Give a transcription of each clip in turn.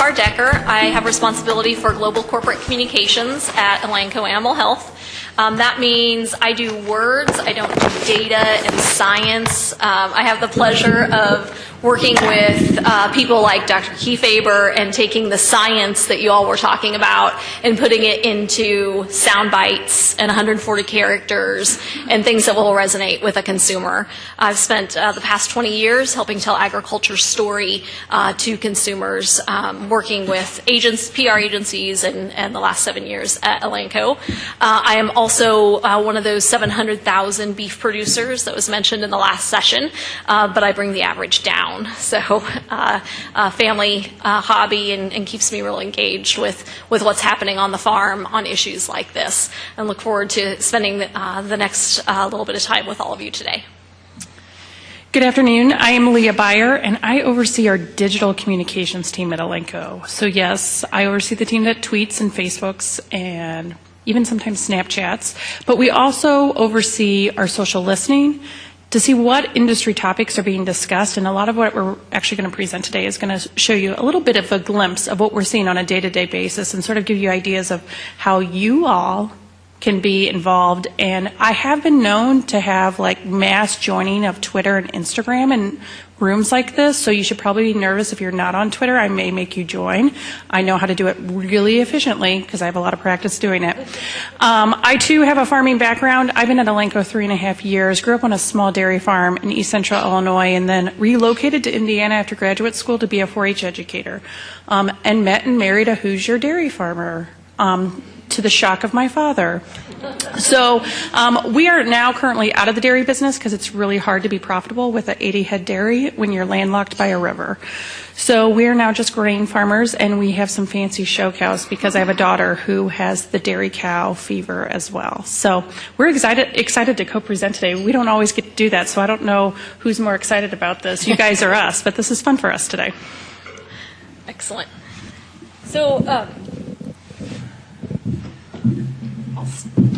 Dekker. I have responsibility for global corporate communications at Elanco Animal Health. That means I do words, I don't do data and science. I have the pleasure of working with people like Dr. Kiefaber and taking the science that you all were talking about and putting it into sound bites and 140 characters and things that will resonate with a consumer. I've spent the past 20 years helping tell agriculture's story to consumers, working with PR agencies, and the last 7 years at Elanco. I am also one of those 700,000 beef producers that was mentioned in the last session, but I bring the average down. So family hobby and keeps me really engaged with what's happening on the farm on issues like this, and look forward to spending the next little bit of time with all of you today. Good afternoon. I am Leah Beyer, and I oversee our digital communications team at Elanco. So yes, I oversee the team that tweets and Facebooks and even sometimes Snapchats, but we also oversee our social listening to see what industry topics are being discussed, and a lot of what we're actually going to present today is going to show you a little bit of a glimpse of what we're seeing on a day-to-day basis and sort of give you ideas of how you all can be involved. And I have been known to have like mass joining of Twitter and Instagram and rooms like this, so you should probably be nervous if you're not on Twitter. I may make you join. I know how to do it really efficiently because I have a lot of practice doing it. I too have a farming background. I've been at Elanco 3.5 years, grew up on a small dairy farm in East Central Illinois, and then relocated to Indiana after graduate school to be a 4-H educator, and met and married a Hoosier dairy farmer, to the shock of my father. So we are now currently out of the dairy business because it's really hard to be profitable with an 80-head dairy when you're landlocked by a river. So we are now just grain farmers, and we have some fancy show cows because I have a daughter who has the dairy cow fever as well. So we're excited to co-present today. We don't always get to do that, so I don't know who's more excited about this, you guys or us, but this is fun for us today. Excellent. So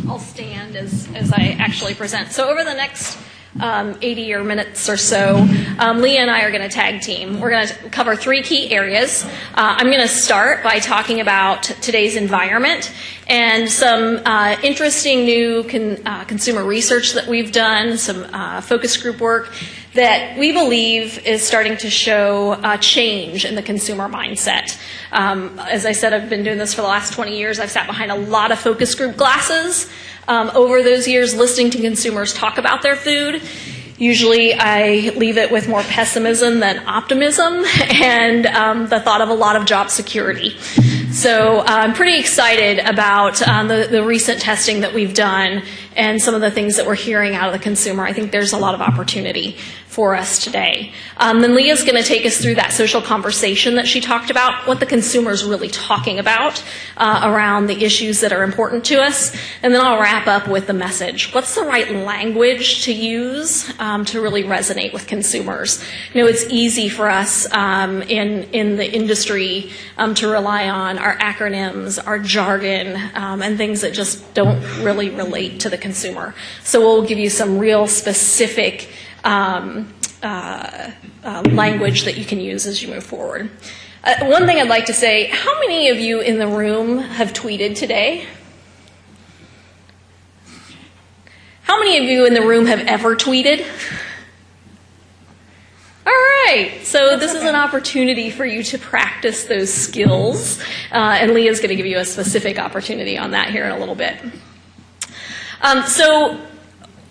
I'll stand as I actually present. So over the next 80 or minutes or so, Leah and I are going to tag team. We're going to cover 3 key areas. I'm going to start by talking about today's environment and some interesting new consumer research that we've done, some focus group work that we believe is starting to show a change in the consumer mindset. As I said, I've been doing this for the last 20 years. I've sat behind a lot of focus group glasses over those years, listening to consumers talk about their food. Usually I leave it with more pessimism than optimism and the thought of a lot of job security. So I'm pretty excited about the recent testing that we've done and some of the things that we're hearing out of the consumer. I think there's a lot of opportunity for us today. Then Leah's going to take us through that social conversation that she talked about, what the consumer is really talking about around the issues that are important to us. And then I'll wrap up with the message. What's the right language to use to really resonate with consumers? You know, it's easy for us in the industry to rely on our acronyms, our jargon, and things that just don't really relate to the consumer. So we'll give you some real specific language that you can use as you move forward. One thing I'd like to say, how many of you in the room have tweeted today? How many of you in the room have ever tweeted? All right, so this is an opportunity for you to practice those skills, and Leah's going to give you a specific opportunity on that here in a little bit.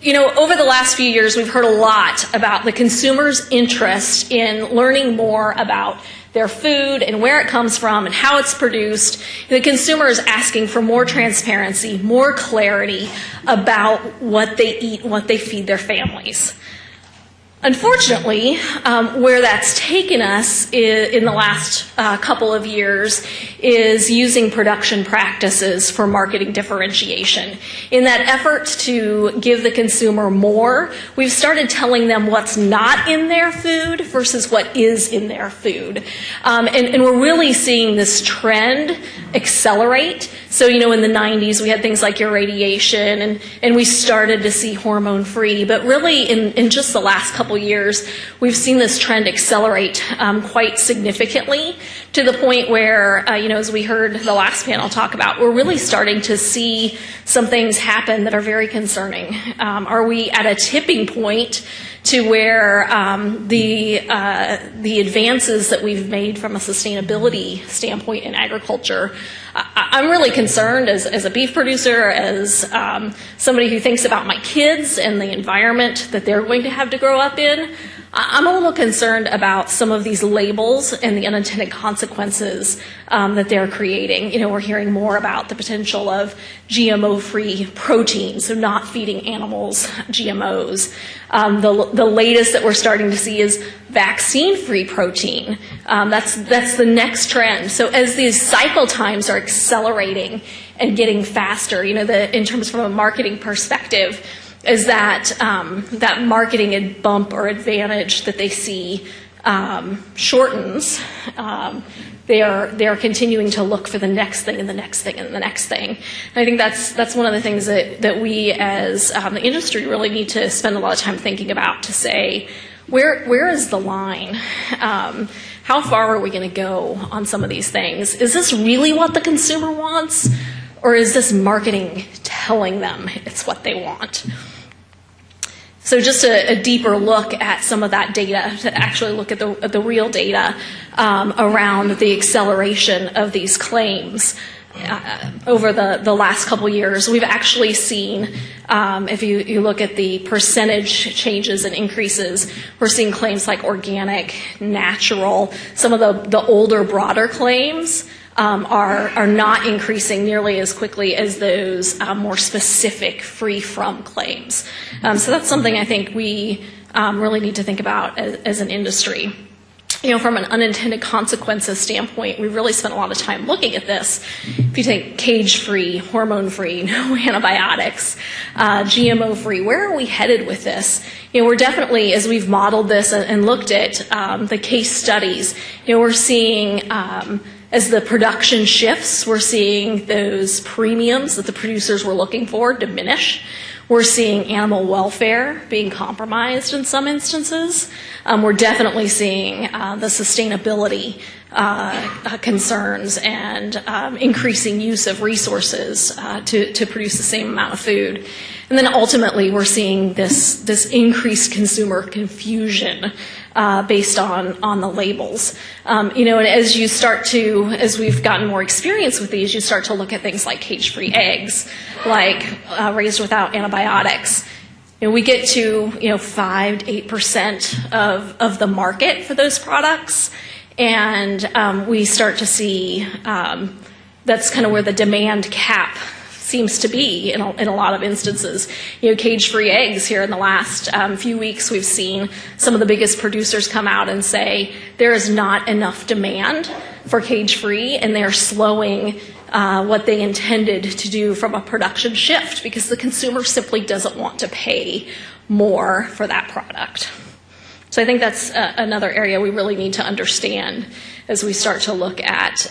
You know, over the last few years, we've heard a lot about the consumer's interest in learning more about their food and where it comes from and how it's produced. The consumer is asking for more transparency, more clarity about what they eat, what they feed their families. Unfortunately, where that's taken us in the last couple of years is using production practices for marketing differentiation. In that effort to give the consumer more, we've started telling them what's not in their food versus what is in their food. And we're really seeing this trend accelerate. So, you know, in the 90s, we had things like irradiation, and we started to see hormone-free. But really, in just the last couple couple years, we've seen this trend accelerate quite significantly to the point where, as we heard the last panel talk about, we're really starting to see some things happen that are very concerning. Are we at a tipping point to where the advances that we've made from a sustainability standpoint in agriculture? I'm really concerned as a beef producer, as somebody who thinks about my kids and the environment that they're going to have to grow up in. I'm a little concerned about some of these labels and the unintended consequences that they're creating. We're hearing more about the potential of GMO-free protein, so not feeding animals GMOs. The latest that we're starting to see is vaccine-free protein. That's the next trend. So as these cycle times are accelerating and getting faster, in terms from a marketing perspective, is that that marketing bump or advantage that they see shortens. They are continuing to look for the next thing and the next thing and the next thing. And I think that's one of the things that we as the industry really need to spend a lot of time thinking about, to say, where is the line? How far are we going to go on some of these things? Is this really what the consumer wants? Or is this marketing telling them it's what they want? So just a deeper look at some of that data, to actually look at the real data around the acceleration of these claims. Over the last couple years, we've actually seen, if you look at the percentage changes and increases, we're seeing claims like organic, natural, some of the older, broader claims are not increasing nearly as quickly as those more specific free-from claims. So that's something I think we really need to think about as an industry. From an unintended consequences standpoint, we've really spent a lot of time looking at this. If you take cage-free, hormone-free, no antibiotics, GMO-free, where are we headed with this? We're definitely, as we've modeled this and looked at the case studies, we're seeing as the production shifts, we're seeing those premiums that the producers were looking for diminish. We're seeing animal welfare being compromised in some instances. We're definitely seeing the sustainability concerns and increasing use of resources to produce the same amount of food. And then ultimately, we're seeing this increased consumer confusion based on the labels. And as we've gotten more experience with these, you start to look at things like cage-free eggs, like raised without antibiotics. We get to 5 to 8% of the market for those products, and we start to see that's kind of where the demand cap seems to be in a lot of instances. Cage-free eggs here in the last few weeks, we've seen some of the biggest producers come out and say there is not enough demand for cage-free, and they're slowing what they intended to do from a production shift because the consumer simply doesn't want to pay more for that product. So I think that's another area we really need to understand as we start to look at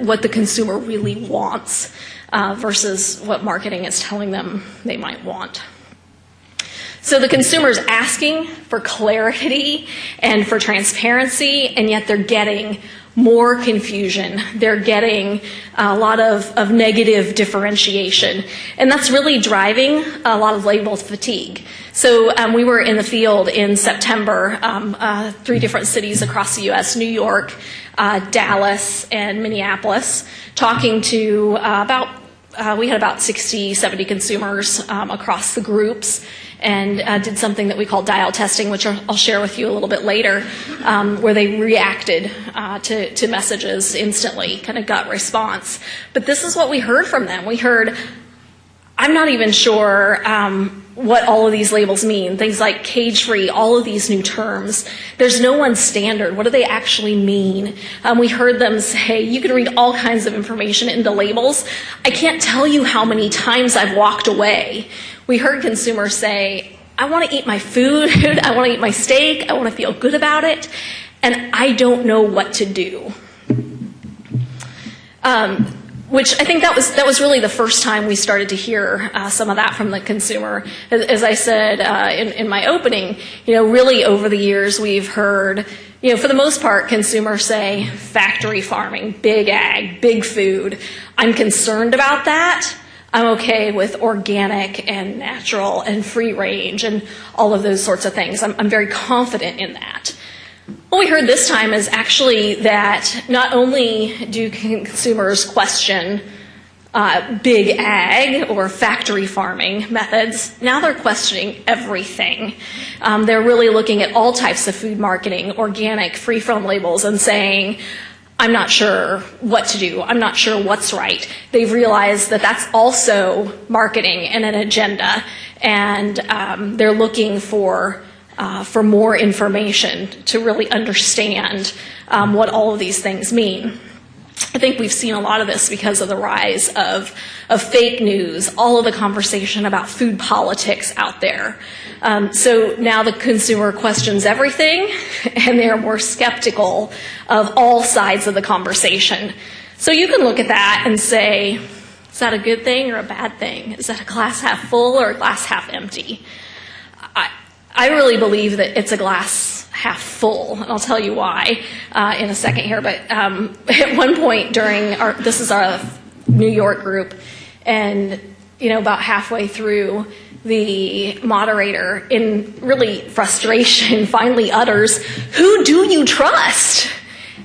what the consumer really wants versus what marketing is telling them they might want. So the consumer's asking for clarity and for transparency, and yet they're getting more confusion. They're getting a lot of negative differentiation. And that's really driving a lot of label fatigue. So we were in the field in September, 3 different cities across the U.S., New York, Dallas, and Minneapolis, talking to we had about 60, 70 consumers across the groups, and did something that we call dial testing, which I'll share with you a little bit later, where they reacted to messages instantly, kind of gut response. But this is what we heard from them. We heard, I'm not even sure what all of these labels mean. Things like cage-free, all of these new terms. There's no one standard. What do they actually mean? We heard them say, you can read all kinds of information in the labels. I can't tell you how many times I've walked away. We heard consumers say, I want to eat my food, I want to eat my steak, I want to feel good about it, and I don't know what to do. which I think that was really the first time we started to hear some of that from the consumer. As I said in my opening, really over the years we've heard, for the most part, consumers say factory farming, big ag, big food. I'm concerned about that. I'm okay with organic and natural and free range and all of those sorts of things. I'm very confident in that. What we heard this time is actually that not only do consumers question big ag or factory farming methods, now they're questioning everything. They're really looking at all types of food marketing, organic, free-from labels, and saying, I'm not sure what to do. I'm not sure what's right. They've realized that that's also marketing and an agenda, and they're looking for more information to really understand what all of these things mean. I think we've seen a lot of this because of the rise of fake news, all of the conversation about food politics out there. So now the consumer questions everything, and they're more skeptical of all sides of the conversation. So you can look at that and say, is that a good thing or a bad thing? Is that a glass half full or a glass half empty? I really believe that it's a glass half full, and I'll tell you why in a second here. But at one point during this is our New York group, and about halfway through, the moderator, in really frustration, finally utters, "Who do you trust?"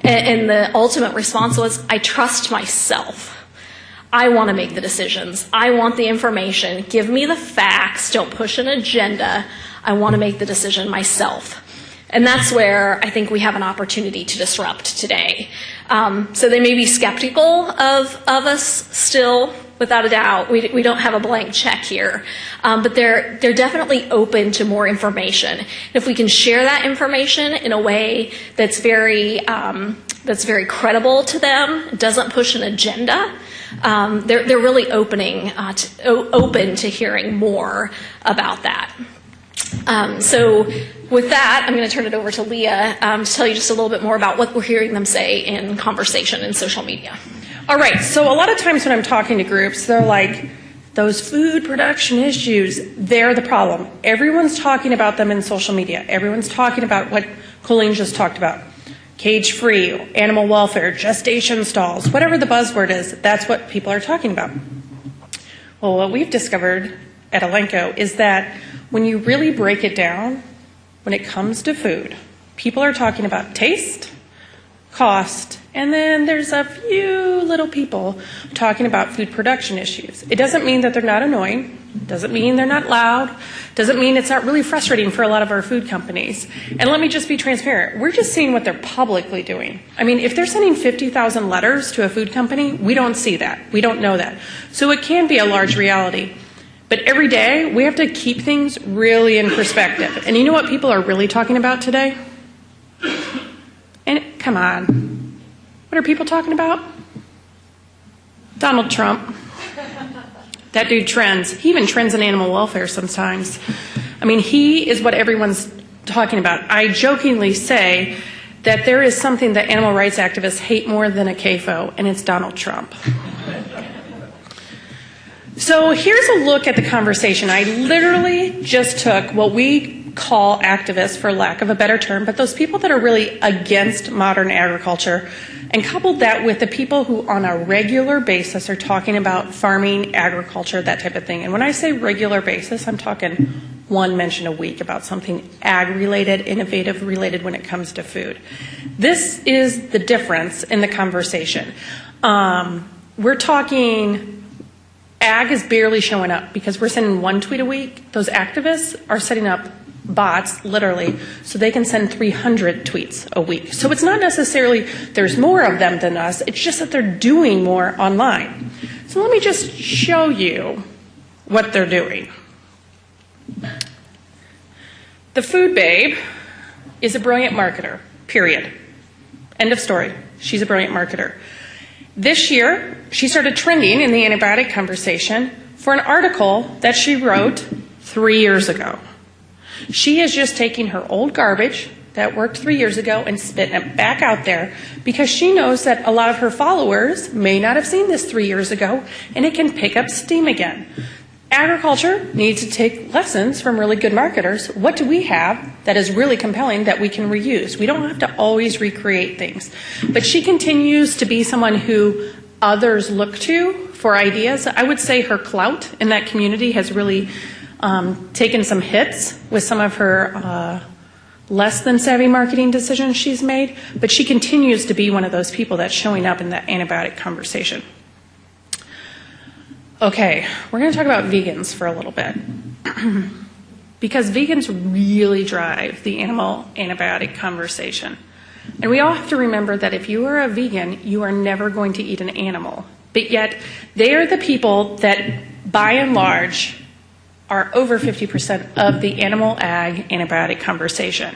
And the ultimate response was, "I trust myself. I want to make the decisions. I want the information. Give me the facts. Don't push an agenda. I want to make the decision myself." And that's where I think we have an opportunity to disrupt today. So they may be skeptical of us still, without a doubt. We don't have a blank check here. But they're definitely open to more information. And if we can share that information in a way that's very credible to them, doesn't push an agenda, they're really open to hearing more about that. So with that, I'm going to turn it over to Leah to tell you just a little bit more about what we're hearing them say in conversation and social media. All right, so a lot of times when I'm talking to groups, they're like, those food production issues, they're the problem. Everyone's talking about them in social media. Everyone's talking about what Colleen just talked about. Cage-free, animal welfare, gestation stalls, whatever the buzzword is, that's what people are talking about. Well, what we've discovered at Elenco is that when you really break it down, when it comes to food, people are talking about taste, cost, and then there's a few little people talking about food production issues. It doesn't mean that they're not annoying, doesn't mean they're not loud, doesn't mean it's not really frustrating for a lot of our food companies. And let me just be transparent. We're just seeing what they're publicly doing. I mean, if they're sending 50,000 letters to a food company, we don't see that. We don't know that. So it can be a large reality. But every day, we have to keep things really in perspective. And you know what people are really talking about today? And come on. What are people talking about? Donald Trump. That dude trends. He even trends in animal welfare sometimes. I mean, he is what everyone's talking about. I jokingly say that there is something that animal rights activists hate more than a CAFO, and it's Donald Trump. So here's a look at the conversation. I literally just took what we call activists, for lack of a better term, but those people that are really against modern agriculture, and coupled that with the people who on a regular basis are talking about farming, agriculture, that type of thing. And when I say regular basis, I'm talking one mention a week about something ag-related, innovative-related when it comes to food. This is the difference in the conversation. We're talking... Ag is barely showing up because we're sending one tweet a week. Those activists are setting up bots, literally, so they can send 300 tweets a week. So it's not necessarily there's more of them than us. It's just that they're doing more online. So let me just show you what they're doing. The food babe is a brilliant marketer, period. End of story. She's a brilliant marketer. This year, she started trending in the antibiotic conversation for an article that she wrote 3 years ago. She is just taking her old garbage that worked 3 years ago and spitting it back out there because she knows that a lot of her followers may not have seen this 3 years ago, and it can pick up steam again. Agriculture needs to take lessons from really good marketers. What do we have that is really compelling that we can reuse? We don't have to always recreate things. But she continues to be someone who others look to for ideas. I would say her clout in that community has really taken some hits with some of her less than savvy marketing decisions she's made, but she continues to be one of those people that's showing up in that antibiotic conversation. Okay, we're going to talk about vegans for a little bit because vegans really drive the animal antibiotic conversation. And we all have to remember that if you are a vegan, you are never going to eat an animal. But yet, they are the people that, by and large, are over 50% of the animal ag antibiotic conversation.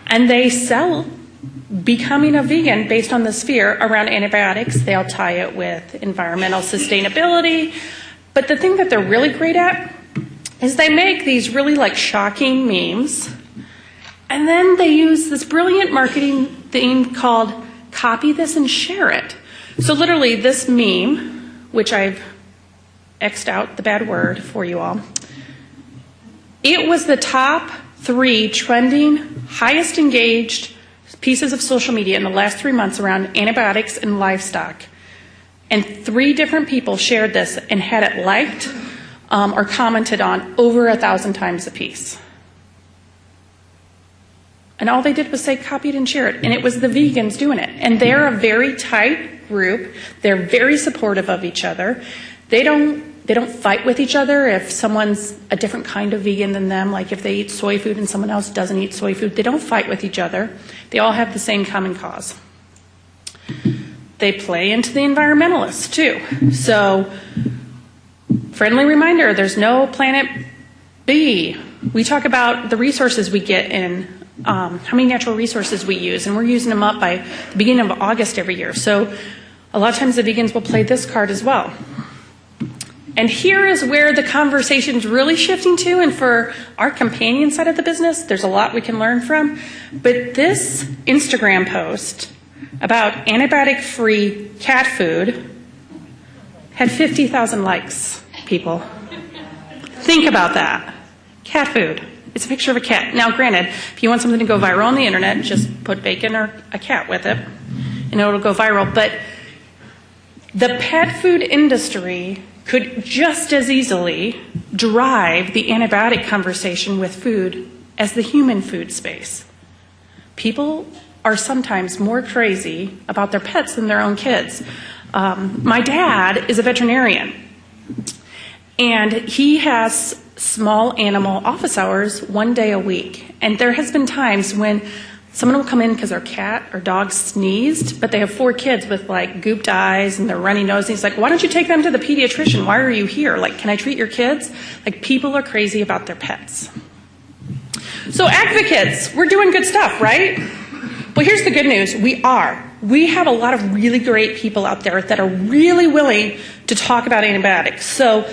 And they sell becoming a vegan based on this fear around antibiotics. They'll tie it with environmental sustainability. But the thing that they're really great at is they make these really shocking memes. And then they use this brilliant marketing thing called copy this and share it. So literally this meme, which I've X'd out the bad word for you all, it was the top 3 trending, highest engaged pieces of social media in the last 3 months around antibiotics and livestock. And 3 different people shared this and had it liked or commented on over 1,000 times a piece. And all they did was say copy it and share it. And it was the vegans doing it. And they're a very tight group. They're very supportive of each other. They don't fight with each other if someone's a different kind of vegan than them, like if they eat soy food and someone else doesn't eat soy food. They don't fight with each other. They all have the same common cause. They play into the environmentalists, too. So, friendly reminder, there's no planet B. We talk about the resources we get in how many natural resources we use, and we're using them up by the beginning of August every year. So a lot of times the vegans will play this card as well. And here is where the conversation's really shifting to, and for our companion side of the business, there's a lot we can learn from. But this Instagram post about antibiotic-free cat food had 50,000 likes, people. Think about that. Cat food. It's a picture of a cat. Now, granted, if you want something to go viral on the internet, just put bacon or a cat with it, and it'll go viral. But the pet food industry could just as easily drive the antibiotic conversation with food as the human food space. People are sometimes more crazy about their pets than their own kids. My dad is a veterinarian, and he has small animal office hours 1 day a week. And there has been times when someone will come in because their cat or dog sneezed, but they have 4 kids with gooped eyes and their runny nose. And he's like, why don't you take them to the pediatrician? Why are you here? Can I treat your kids? People are crazy about their pets. So advocates, we're doing good stuff, right? Well, here's the good news. We are. We have a lot of really great people out there that are really willing to talk about antibiotics. So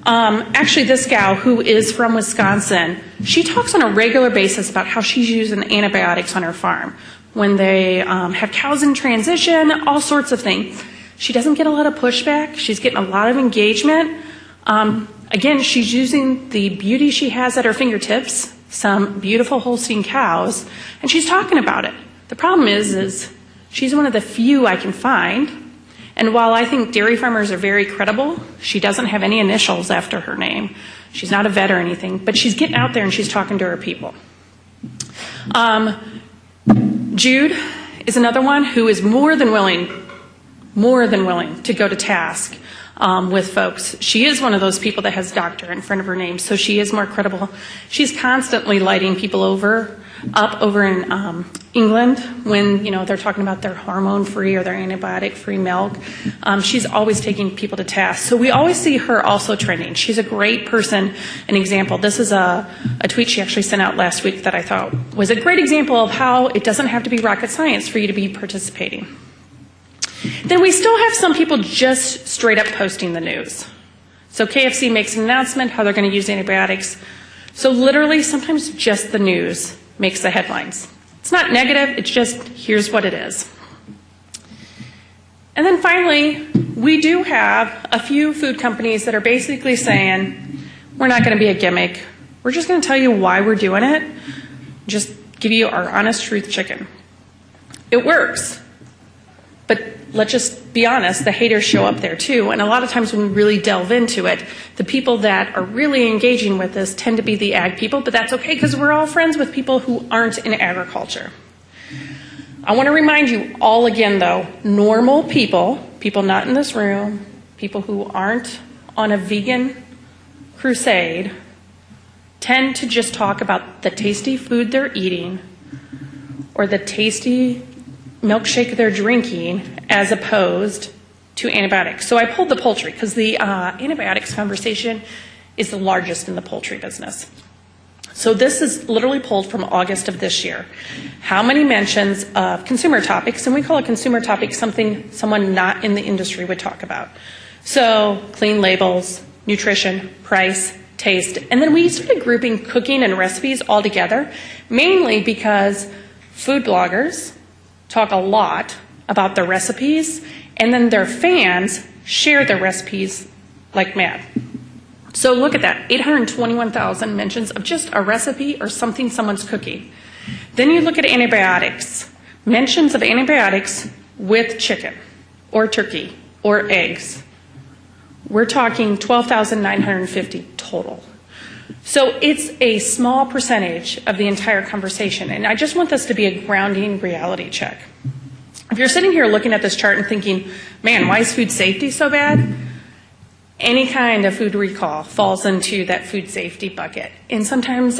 actually, this gal who is from Wisconsin, she talks on a regular basis about how she's using antibiotics on her farm when they have cows in transition, all sorts of things. She doesn't get a lot of pushback. She's getting a lot of engagement. Again, she's using the beauty she has at her fingertips, some beautiful Holstein cows, and she's talking about it. The problem is she's one of the few I can find. And while I think dairy farmers are very credible, she doesn't have any initials after her name. She's not a vet or anything, but she's getting out there and she's talking to her people. Jude is another one who is more than willing to go to task with folks. She is one of those people that has doctor in front of her name, so she is more credible. She's constantly lighting people up over in England when they're talking about their hormone-free or their antibiotic-free milk. She's always taking people to task. So we always see her also trending. She's a great person, an example. This is a tweet she actually sent out last week that I thought was a great example of how it doesn't have to be rocket science for you to be participating. Then we still have some people just straight up posting the news. So KFC makes an announcement how they're going to use antibiotics. So literally sometimes just the news makes the headlines. It's not negative, it's just here's what it is. And then finally, we do have a few food companies that are basically saying, we're not going to be a gimmick. We're just going to tell you why we're doing it. Just give you our honest truth chicken. It works. But let's just be honest, the haters show up there too. And a lot of times when we really delve into it, the people that are really engaging with this tend to be the ag people, but that's okay because we're all friends with people who aren't in agriculture. I want to remind you all again though, normal people not in this room, people who aren't on a vegan crusade, tend to just talk about the tasty food they're eating or the tasty milkshake they're drinking as opposed to antibiotics. So I pulled the poultry because the antibiotics conversation is the largest in the poultry business. So this is literally pulled from August of this year. How many mentions of consumer topics, and we call a consumer topic something someone not in the industry would talk about. So clean labels, nutrition, price, taste, and then we started grouping cooking and recipes all together, mainly because food bloggers talk a lot about the recipes, and then their fans share their recipes like mad. So look at that, 821,000 mentions of just a recipe or something someone's cooking. Then you look at antibiotics, mentions of antibiotics with chicken or turkey or eggs. We're talking 12,950 total. So it's a small percentage of the entire conversation, and I just want this to be a grounding reality check. If you're sitting here looking at this chart and thinking, man, why is food safety so bad? Any kind of food recall falls into that food safety bucket. And sometimes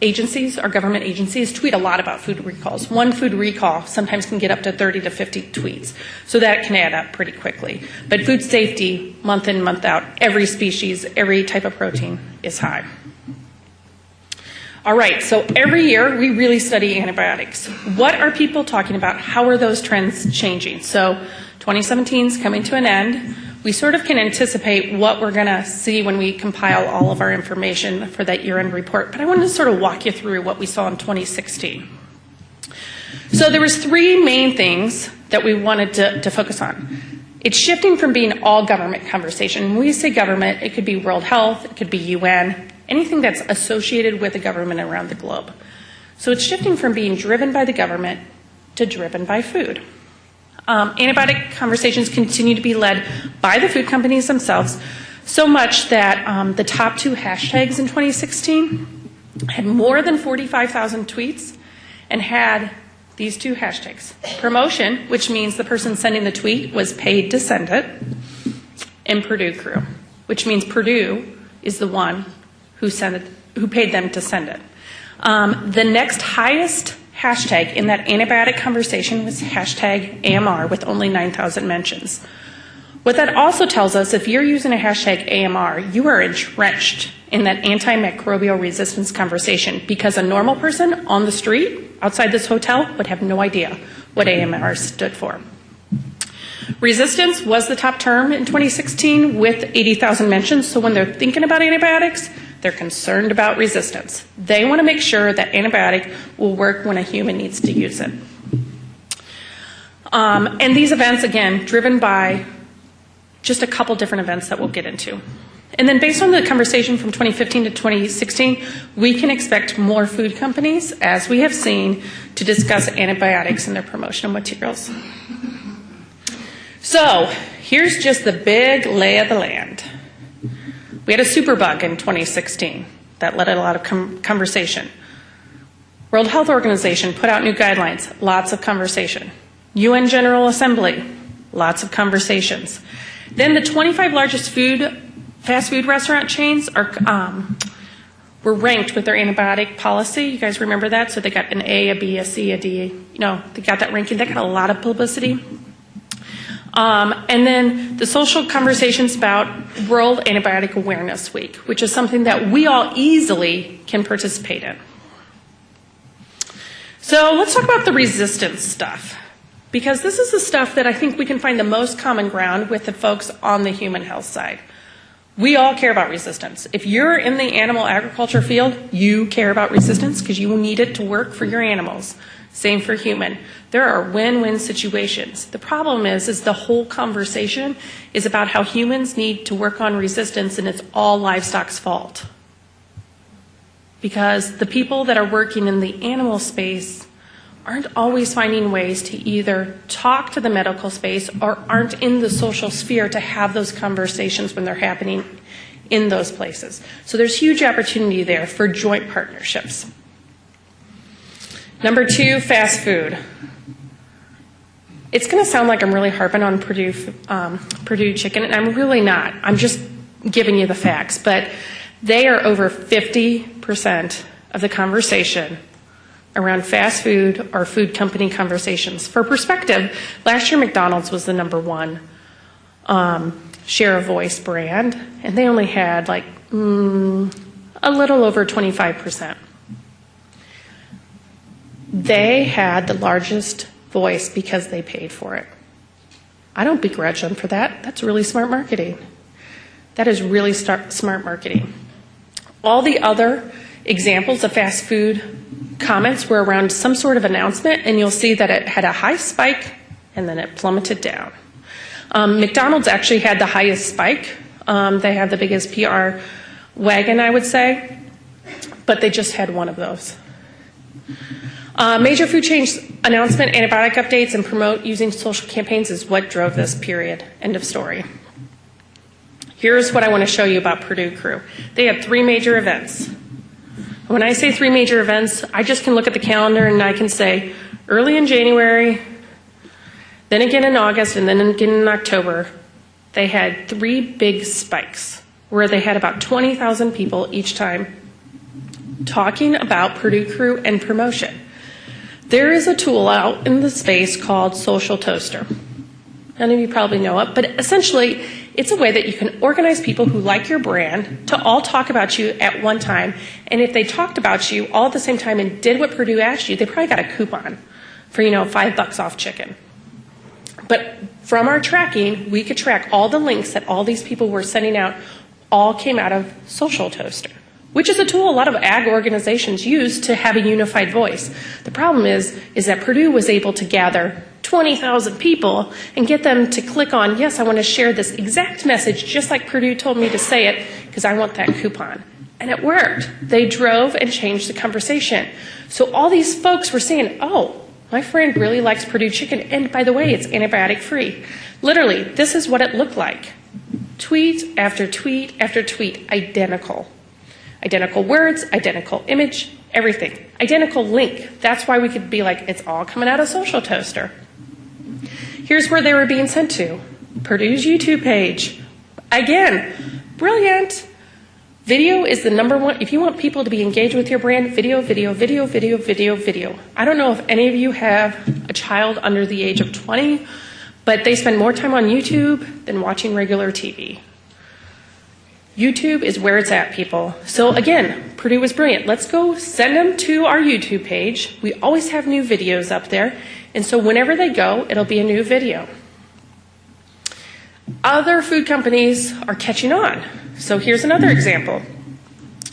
agencies or government agencies tweet a lot about food recalls. One food recall sometimes can get up to 30 to 50 tweets. So that can add up pretty quickly. But food safety, month in, month out, every species, every type of protein is high. All right, so every year we really study antibiotics. What are people talking about? How are those trends changing? So 2017 is coming to an end. We sort of can anticipate what we're going to see when we compile all of our information for that year-end report, but I wanted to sort of walk you through what we saw in 2016. So there was three main things that we wanted to focus on. It's shifting from being all government conversation. When we say government, it could be World Health, it could be UN, anything that's associated with the government around the globe. So it's shifting from being driven by the government to driven by food. Antibiotic conversations continue to be led by the food companies themselves, so much that the top two hashtags in 2016 had more than 45,000 tweets and had these two hashtags. Promotion, which means the person sending the tweet was paid to send it, and Purdue Crew, which means Purdue is the one who paid them to send it. The next highest hashtag in that antibiotic conversation was hashtag AMR with only 9,000 mentions. What that also tells us, if you're using a hashtag AMR, you are entrenched in that antimicrobial resistance conversation because a normal person on the street outside this hotel would have no idea what AMR stood for. Resistance was the top term in 2016 with 80,000 mentions, so when they're thinking about antibiotics, they're concerned about resistance. They want to make sure that antibiotic will work when a human needs to use it. And these events, again, driven by just a couple different events that we'll get into. And then based on the conversation from 2015 to 2016, we can expect more food companies, as we have seen, to discuss antibiotics in their promotional materials. So here's just the big lay of the land. We had a superbug in 2016 that led a lot of conversation. World Health Organization put out new guidelines, lots of conversation. UN General Assembly, lots of conversations. Then the 25 largest fast food restaurant chains were ranked with their antibiotic policy. You guys remember that? So they got an A, a B, a C, a D. They got that ranking. They got a lot of publicity. And then the social conversations about World Antibiotic Awareness Week, which is something that we all easily can participate in. So let's talk about the resistance stuff, because this is the stuff that I think we can find the most common ground with the folks on the human health side. We all care about resistance. If you're in the animal agriculture field, you care about resistance because you need it to work for your animals. Same for human. There are win-win situations. The problem is the whole conversation is about how humans need to work on resistance, and it's all livestock's fault. Because the people that are working in the animal space aren't always finding ways to either talk to the medical space or aren't in the social sphere to have those conversations when they're happening in those places. So there's huge opportunity there for joint partnerships. Number 2, fast food. It's going to sound like I'm really harping on Purdue chicken, and I'm really not. I'm just giving you the facts. But they are over 50% of the conversation around fast food or food company conversations. For perspective, last year McDonald's was the number 1 share of voice brand, and they only had like a little over 25%. They had the largest voice because they paid for it. I don't begrudge them for that. That's really smart marketing. That is really smart marketing. All the other examples of fast food comments were around some sort of announcement, and you'll see that it had a high spike and then it plummeted down. McDonald's actually had the highest spike. They have the biggest PR wagon, I would say, but they just had one of those. Major food chains announcement, antibiotic updates, and promote using social campaigns is what drove this period. End of story. Here's what I want to show you about Purdue Crew. They had 3 major events. When I say 3 major events, I just can look at the calendar and I can say early in January, then again in August, and then again in October, they had 3 big spikes where they had about 20,000 people each time talking about Purdue Crew and promotion. There is a tool out in the space called Social Toaster. None of you probably know it, but essentially it's a way that you can organize people who like your brand to all talk about you at one time. And if they talked about you all at the same time and did what Purdue asked you, they probably got a coupon for, $5 off chicken. But from our tracking, we could track all the links that all these people were sending out all came out of Social Toaster, which is a tool a lot of ag organizations use to have a unified voice. The problem is that Purdue was able to gather 20,000 people and get them to click on, yes, I want to share this exact message just like Purdue told me to say it because I want that coupon. And it worked. They drove and changed the conversation. So all these folks were saying, oh, my friend really likes Purdue chicken, and by the way, it's antibiotic free. Literally, this is what it looked like. Tweet after tweet after tweet, identical. Identical words, identical image, everything. Identical link. That's why we could be like, it's all coming out of Social Toaster. Here's where they were being sent to. Purdue's YouTube page. Again, brilliant. Video is the number 1. If you want people to be engaged with your brand, video, video, video, video, video, video. I don't know if any of you have a child under the age of 20, but they spend more time on YouTube than watching regular TV. YouTube is where it's at, people. So again, Purdue was brilliant. Let's go send them to our YouTube page. We always have new videos up there. And so whenever they go, it'll be a new video. Other food companies are catching on. So here's another example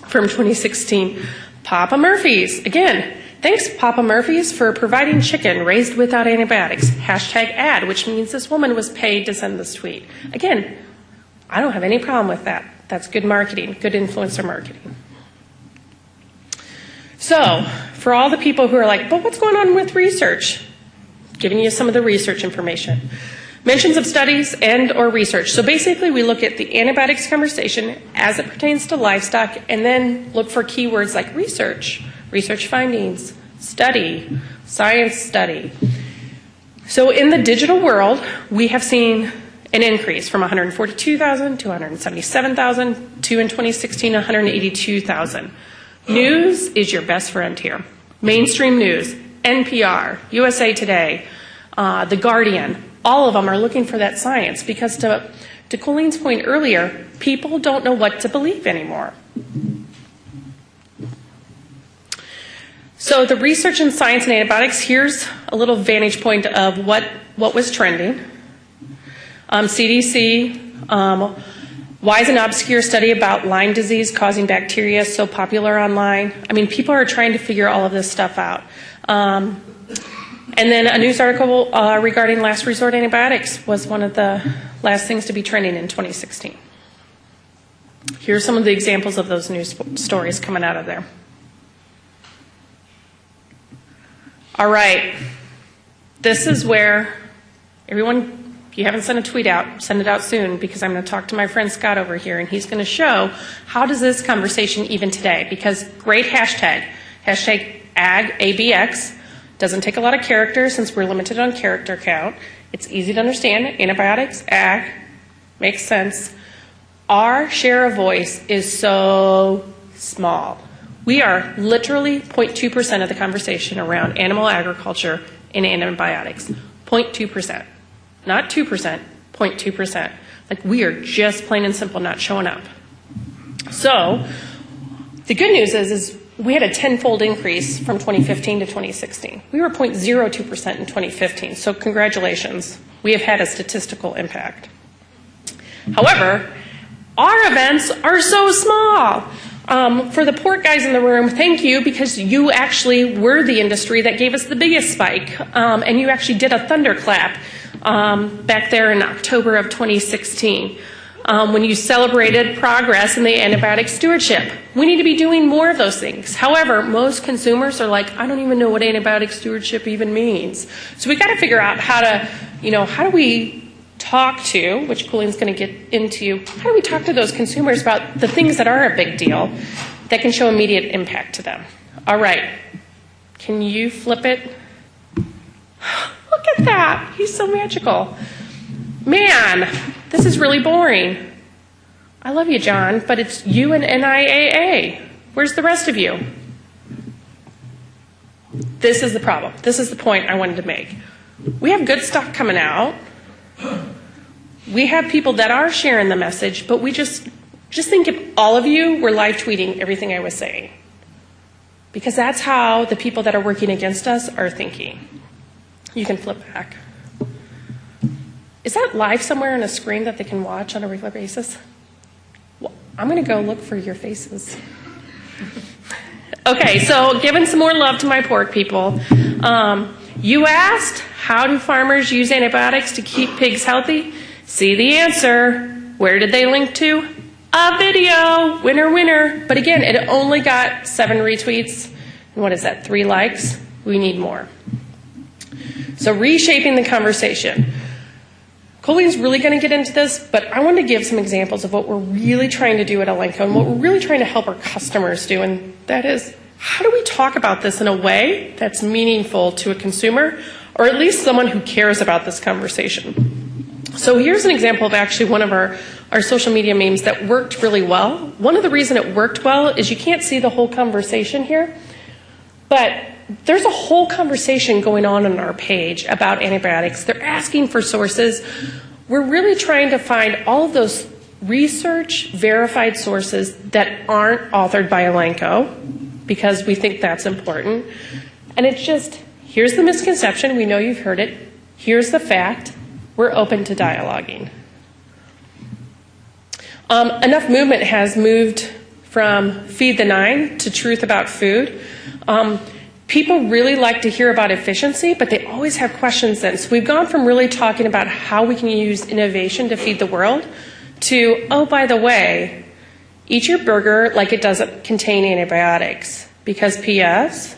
from 2016. Papa Murphy's. Again, thanks Papa Murphy's for providing chicken raised without antibiotics. #ad, which means this woman was paid to send this tweet. Again, I don't have any problem with that. That's good marketing, good influencer marketing. So, for all the people who are like, but what's going on with research? Giving you some of the research information. Mentions of studies and or research. So basically we look at the antibiotics conversation as it pertains to livestock and then look for keywords like research, research findings, study, science study. So in the digital world, we have seen an increase from 142,000 to 177,000 to in 2016, 182,000. News is your best friend here. Mainstream news, NPR, USA Today, The Guardian, all of them are looking for that science because to Colleen's point earlier, people don't know what to believe anymore. So the research in science and antibiotics, here's a little vantage point of what was trending. CDC Why is an obscure study about Lyme disease causing bacteria so popular online? I mean, people are trying to figure all of this stuff out. And then a news article regarding last resort antibiotics was one of the last things to be trending in 2016. Here are some of the examples of those news stories coming out of there. All right. This is where everyone, if you haven't sent a tweet out, send it out soon, because I'm going to talk to my friend Scott over here, and he's going to show how does this conversation even today, because great hashtag ABX, doesn't take a lot of characters since we're limited on character count. It's easy to understand. Antibiotics, ag, makes sense. Our share of voice is so small. We are literally 0.2% of the conversation around animal agriculture and antibiotics. 0.2%. Not 2%, 0.2%. Like, we are just plain and simple not showing up. So the good news is we had a 10-fold increase from 2015 to 2016. We were 0.02% in 2015, so congratulations. We have had a statistical impact. However, our events are so small. For the pork guys in the room, thank you, because you actually were the industry that gave us the biggest spike, and you actually did a thunderclap back there in October of 2016 when you celebrated progress in the antibiotic stewardship. We need to be doing more of those things. However, most consumers are like, I don't even know what antibiotic stewardship even means. So we got to figure out how to, how do we talk to, which Cooleen's going to get into, how do we talk to those consumers about the things that are a big deal that can show immediate impact to them? All right. Can you flip it? Look at that. He's so magical. Man, this is really boring. I love you, John, but it's you and NIAA. Where's the rest of you? This is the problem. This is the point I wanted to make. We have good stuff coming out. We have people that are sharing the message, but we just think if all of you were live tweeting everything I was saying. Because that's how the people that are working against us are thinking. You can flip back. Is that live somewhere on a screen that they can watch on a regular basis? Well, I'm going to go look for your faces. Okay, so giving some more love to my pork people. You asked, how do farmers use antibiotics to keep pigs healthy? See the answer. Where did they link to? A video. Winner, winner. But again, it only got 7 retweets. And what is that, 3 likes? We need more. So reshaping the conversation. Colleen's really going to get into this, but I want to give some examples of what we're really trying to do at Elanco and what we're really trying to help our customers do, and that is, how do we talk about this in a way that's meaningful to a consumer, or at least someone who cares about this conversation? So here's an example of actually one of our social media memes that worked really well. One of the reasons it worked well is you can't see the whole conversation here, but there's a whole conversation going on our page about antibiotics. They're asking for sources. We're really trying to find all of those research verified sources that aren't authored by Elanco, because we think that's important. And it's just, here's the misconception. We know you've heard it. Here's the fact. We're open to dialoguing. Enough Movement has moved from Feed the 9 to Truth About Food. People really like to hear about efficiency, but they always have questions then. So we've gone from really talking about how we can use innovation to feed the world to, oh, by the way, eat your burger like it doesn't contain antibiotics, because P.S.,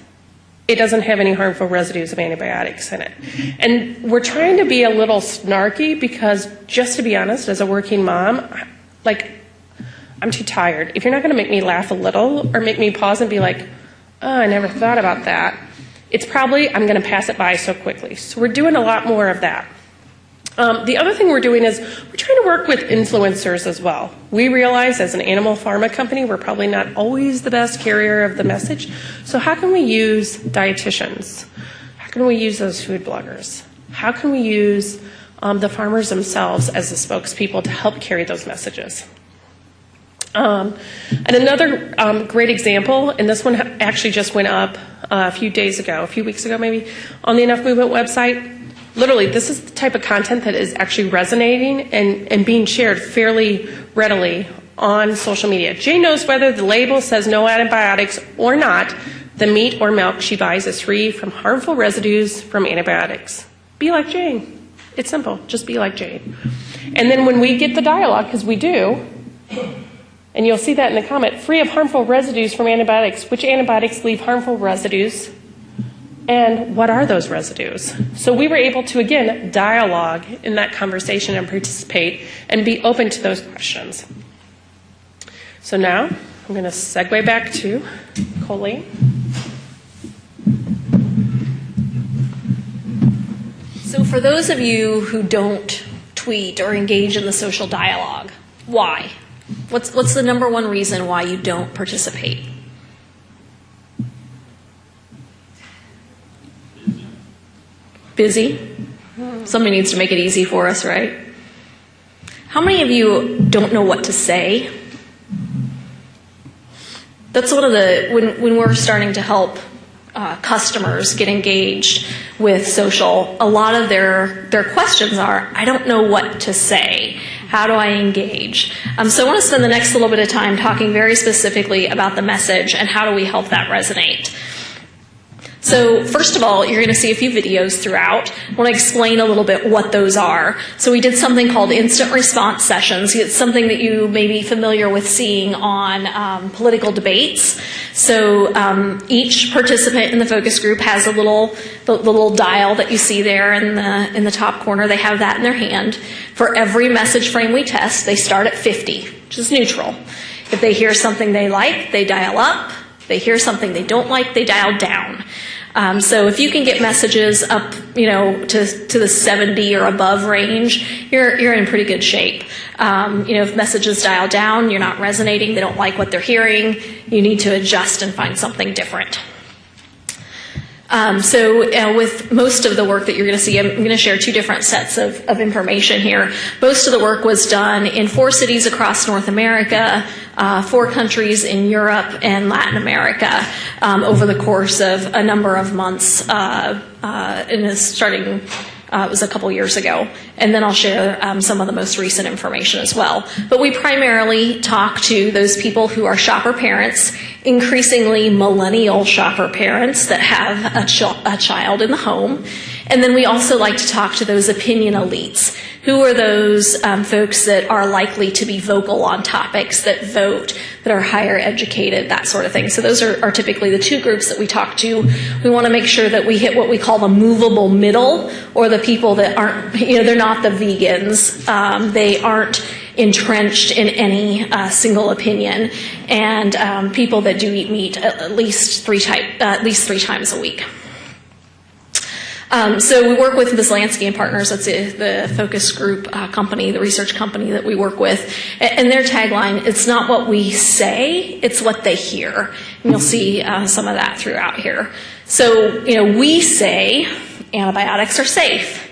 it doesn't have any harmful residues of antibiotics in it. And we're trying to be a little snarky because, just to be honest, as a working mom, I'm too tired. If you're not going to make me laugh a little or make me pause and be like, oh, I never thought about that, it's probably I'm going to pass it by so quickly. So we're doing a lot more of that. The other thing we're doing is we're trying to work with influencers as well. We realize as an animal pharma company, we're probably not always the best carrier of the message. So how can we use dietitians? How can we use those food bloggers? How can we use the farmers themselves as the spokespeople to help carry those messages? And another great example, and this one actually just went up a few weeks ago maybe, on the Enough Movement website. literally, this is the type of content that is actually resonating and being shared fairly readily on social media. Jane knows whether the label says no antibiotics or not, the meat or milk she buys is free from harmful residues from antibiotics. Be like Jane. It's simple. Just be like Jane. And then when we get the dialogue, because we do, and you'll see that in the comment, free of harmful residues from antibiotics. Which antibiotics leave harmful residues? And what are those residues? So we were able to, again, dialogue in that conversation and participate and be open to those questions. So now I'm going to segue back to Colleen. So for those of you who don't tweet or engage in the social dialogue, why? What's the number one reason why you don't participate? Busy? Somebody needs to make it easy for us, right? How many of you don't know what to say? That's one of the, when we're starting to help customers get engaged with social, a lot of their questions are, I don't know what to say. How do I engage? So I want to spend the next little bit of time talking very specifically about the message and how do we help that resonate. So first of all, you're going to see a few videos throughout. I want to explain a little bit what those are. So we did something called instant response sessions. It's something that you may be familiar with seeing on political debates. So each participant in the focus group has the little dial that you see there in the top corner. They have that in their hand. For every message frame we test, they start at 50, which is neutral. If they hear something they like, they dial up. If they hear something they don't like, they dial down. So if you can get messages up, to the 70 or above range, you're in pretty good shape. If messages dial down, you're not resonating, they don't like what they're hearing, you need to adjust and find something different. With most of the work that you're going to see, I'm going to share two different sets of information here. Most of the work was done in 4 cities across North America, 4 countries in Europe and Latin America over the course of a number of months, and is starting. It was a couple years ago. And then I'll share some of the most recent information as well. But we primarily talk to those people who are shopper parents, increasingly millennial shopper parents that have a child in the home. And then we also like to talk to those opinion elites. Who are those folks that are likely to be vocal on topics, that vote, that are higher educated, that sort of thing. So those are typically the 2 groups that we talk to. We want to make sure that we hit what we call the movable middle, or the people that aren't, they're not the vegans. They aren't entrenched in any single opinion, and people that do eat meat at least 3 times a week. So we work with Vislansky and Partners. That's the focus group company, the research company that we work with. And their tagline, it's not what we say, it's what they hear. And you'll see some of that throughout here. So, we say antibiotics are safe.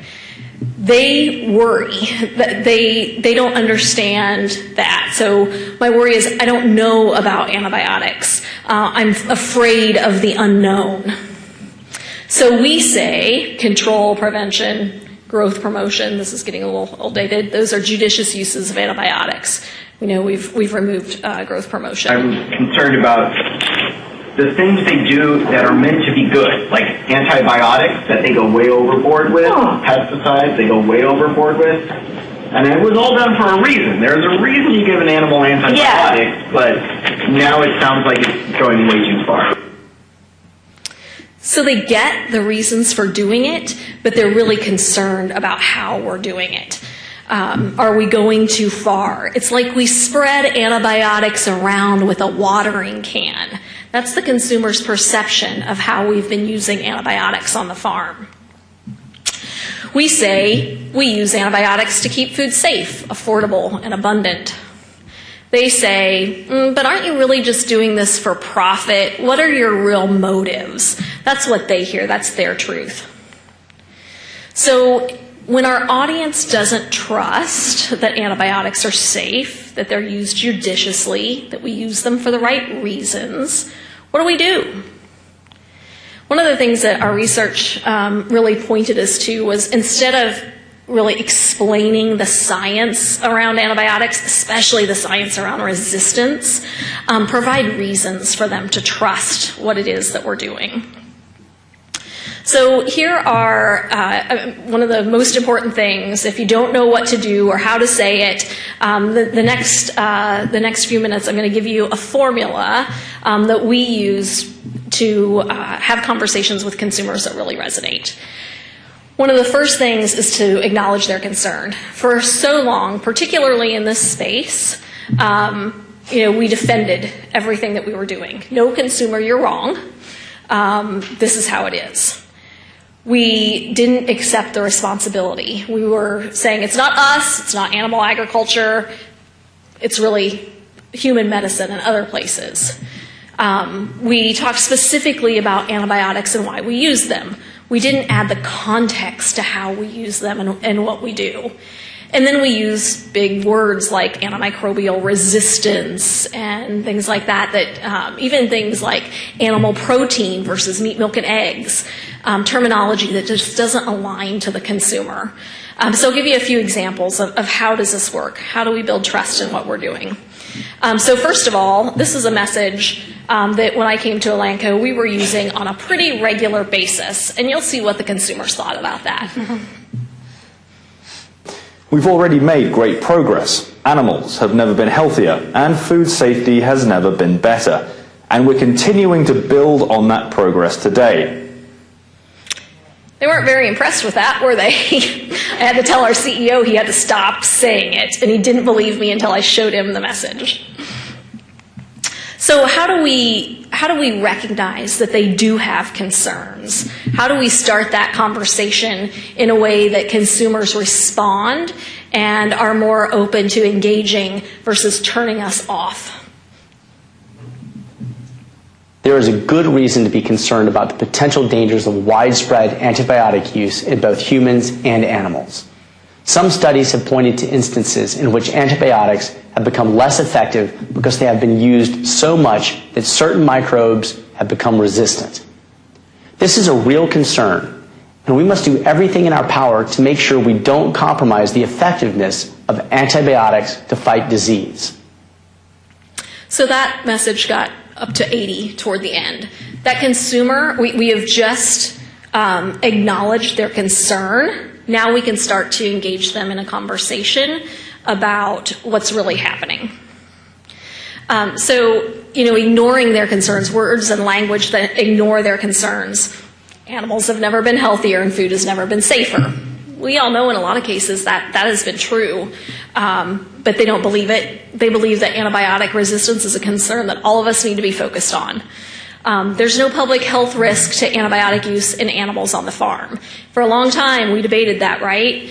They worry that they don't understand that. So my worry is I don't know about antibiotics. I'm afraid of the unknown. So we say control, prevention, growth promotion. This is getting a little outdated. Those are judicious uses of antibiotics. We've removed growth promotion. I'm concerned about the things they do that are meant to be good, like antibiotics that they go way overboard with, pesticides they go way overboard with. And it was all done for a reason. There's a reason you give an animal antibiotics, but now it sounds like it's going way too far. So they get the reasons for doing it, but they're really concerned about how we're doing it. Are we going too far? It's like we spread antibiotics around with a watering can. That's the consumer's perception of how we've been using antibiotics on the farm. We say we use antibiotics to keep food safe, affordable, and abundant. They say, but aren't you really just doing this for profit? What are your real motives? That's what they hear. That's their truth. So when our audience doesn't trust that antibiotics are safe, that they're used judiciously, that we use them for the right reasons, what do? One of the things that our research really pointed us to was, instead of really explaining the science around antibiotics, especially the science around resistance, provide reasons for them to trust what it is that we're doing. So here are one of the most important things. If you don't know what to do or how to say it, the next few minutes I'm going to give you a formula that we use to have conversations with consumers that really resonate. One of the first things is to acknowledge their concern. For so long, particularly in this space, we defended everything that we were doing. No, consumer, you're wrong. This is how it is. We didn't accept the responsibility. We were saying it's not us, it's not animal agriculture, it's really human medicine and other places. We talked specifically about antibiotics and why we use them. We didn't add the context to how we use them and what we do. And then we use big words like antimicrobial resistance and things like that, even things like animal protein versus meat, milk, and eggs, terminology that just doesn't align to the consumer. So I'll give you a few examples of how does this work? How do we build trust in what we're doing? So first of all, this is a message that when I came to Elanco, we were using on a pretty regular basis, and you'll see what the consumers thought about that. We've already made great progress. Animals have never been healthier, and food safety has never been better. And we're continuing to build on that progress today. They weren't very impressed with that, were they? I had to tell our CEO he had to stop saying it, and he didn't believe me until I showed him the message. So how do we recognize that they do have concerns? How do we start that conversation in a way that consumers respond and are more open to engaging versus turning us off? There is a good reason to be concerned about the potential dangers of widespread antibiotic use in both humans and animals. Some studies have pointed to instances in which antibiotics have become less effective because they have been used so much that certain microbes have become resistant. This is a real concern, and we must do everything in our power to make sure we don't compromise the effectiveness of antibiotics to fight disease. So that message got up to 80 toward the end. That consumer, we have just acknowledged their concern. Now we can start to engage them in a conversation about what's really happening. Ignoring their concerns, words and language that ignore their concerns. Animals have never been healthier and food has never been safer. We all know in a lot of cases that has been true, but they don't believe it. They believe that antibiotic resistance is a concern that all of us need to be focused on. There's no public health risk to antibiotic use in animals on the farm. For a long time, we debated that, right?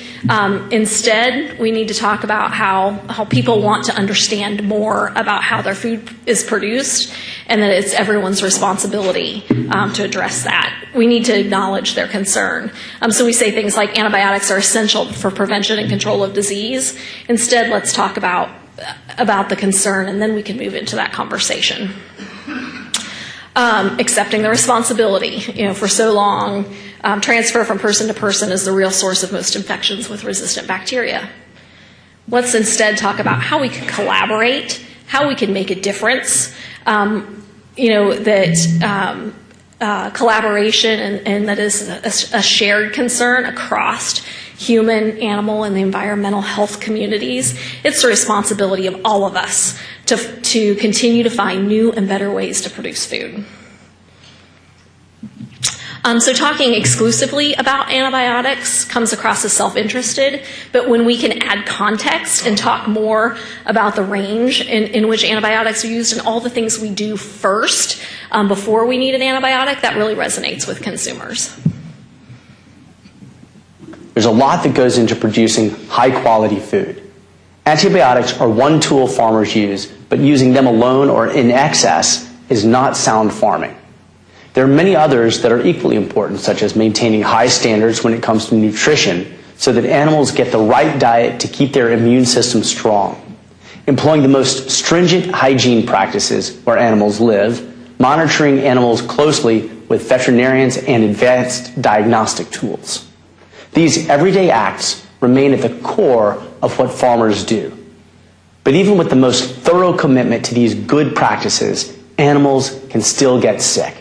Instead, we need to talk about how people want to understand more about how their food is produced and that it's everyone's responsibility to address that. We need to acknowledge their concern. So we say things like antibiotics are essential for prevention and control of disease. Instead, let's talk about the concern, and then we can move into that conversation. Accepting the responsibility. For so long, transfer from person to person is the real source of most infections with resistant bacteria. Let's instead talk about how we can collaborate, how we can make a difference. Collaboration and that is a shared concern across human, animal, and the environmental health communities. It's the responsibility of all of us to continue to find new and better ways to produce food. So talking exclusively about antibiotics comes across as self-interested, but when we can add context and talk more about the range in which antibiotics are used and all the things we do first before we need an antibiotic, that really resonates with consumers. There's a lot that goes into producing high-quality food. Antibiotics are one tool farmers use, but using them alone or in excess is not sound farming. There are many others that are equally important, such as maintaining high standards when it comes to nutrition so that animals get the right diet to keep their immune system strong, employing the most stringent hygiene practices where animals live, monitoring animals closely with veterinarians and advanced diagnostic tools. These everyday acts remain at the core of what farmers do. But even with the most thorough commitment to these good practices, animals can still get sick.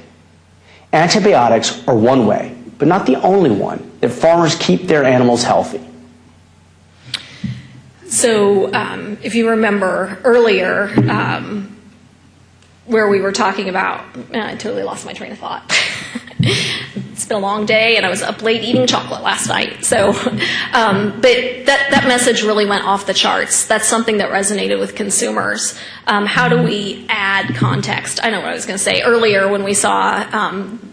Antibiotics are one way, but not the only one, that farmers keep their animals healthy. So if you remember earlier where we were talking about, I totally lost my train of thought. It's been a long day, and I was up late eating chocolate last night. So, but that message really went off the charts. That's something that resonated with consumers. How do we add context? I know what I was going to say earlier when we saw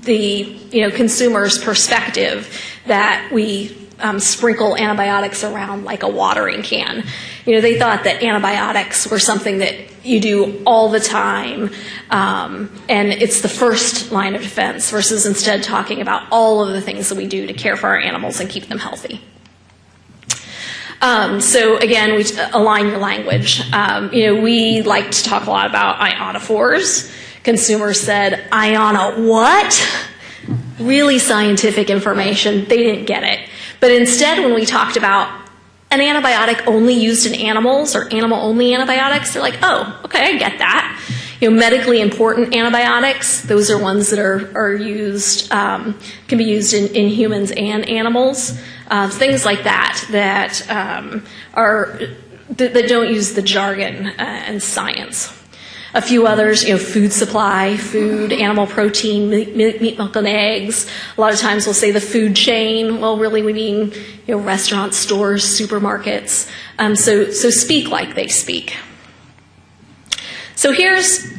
the consumer's perspective that we sprinkle antibiotics around like a watering can. They thought that antibiotics were something that you do all the time, and it's the first line of defense, versus instead talking about all of the things that we do to care for our animals and keep them healthy. So again, we align your language. We like to talk a lot about ionophores. Consumers said, "Iona what?" Really scientific information. They didn't get it. But instead, when we talked about an antibiotic only used in animals or animal-only antibiotics, they're like, "Oh, okay, I get that." Medically important antibiotics, those are ones that are used, can be used in humans and animals. Things like that that don't use the jargon and science. A few others, food supply, food, animal protein, meat, milk, and eggs. A lot of times we'll say the food chain. Well, really we mean, restaurants, stores, supermarkets. So speak like they speak. So here's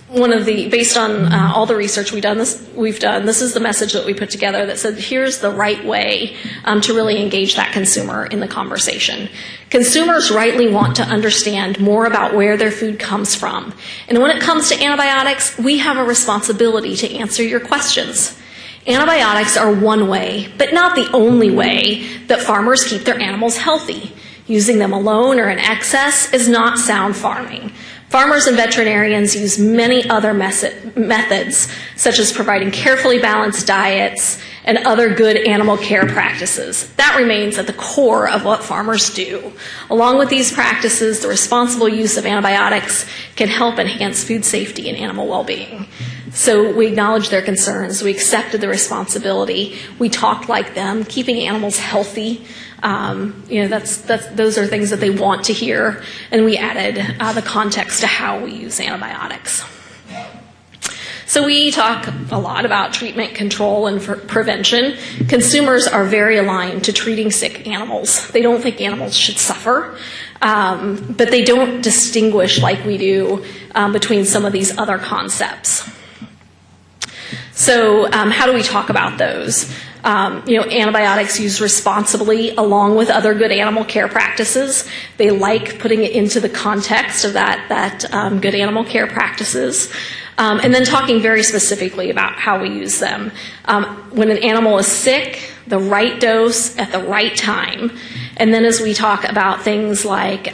one of the, based on all the research we've done, this is the message that we put together that said, here's the right way to really engage that consumer in the conversation. Consumers rightly want to understand more about where their food comes from. And when it comes to antibiotics, we have a responsibility to answer your questions. Antibiotics are one way, but not the only way, that farmers keep their animals healthy. Using them alone or in excess is not sound farming. Farmers and veterinarians use many other methods, such as providing carefully balanced diets and other good animal care practices. That remains at the core of what farmers do. Along with these practices, the responsible use of antibiotics can help enhance food safety and animal well-being. So we acknowledged their concerns. We accepted the responsibility. We talked like them, keeping animals healthy. Those are things that they want to hear, and we added the context to how we use antibiotics. So we talk a lot about treatment, control, and prevention. Consumers are very aligned to treating sick animals. They don't think animals should suffer, but they don't distinguish like we do between some of these other concepts. So how do we talk about those? Antibiotics used responsibly along with other good animal care practices. They like putting it into the context of that good animal care practices. And then talking very specifically about how we use them. When an animal is sick, the right dose at the right time. And then as we talk about things like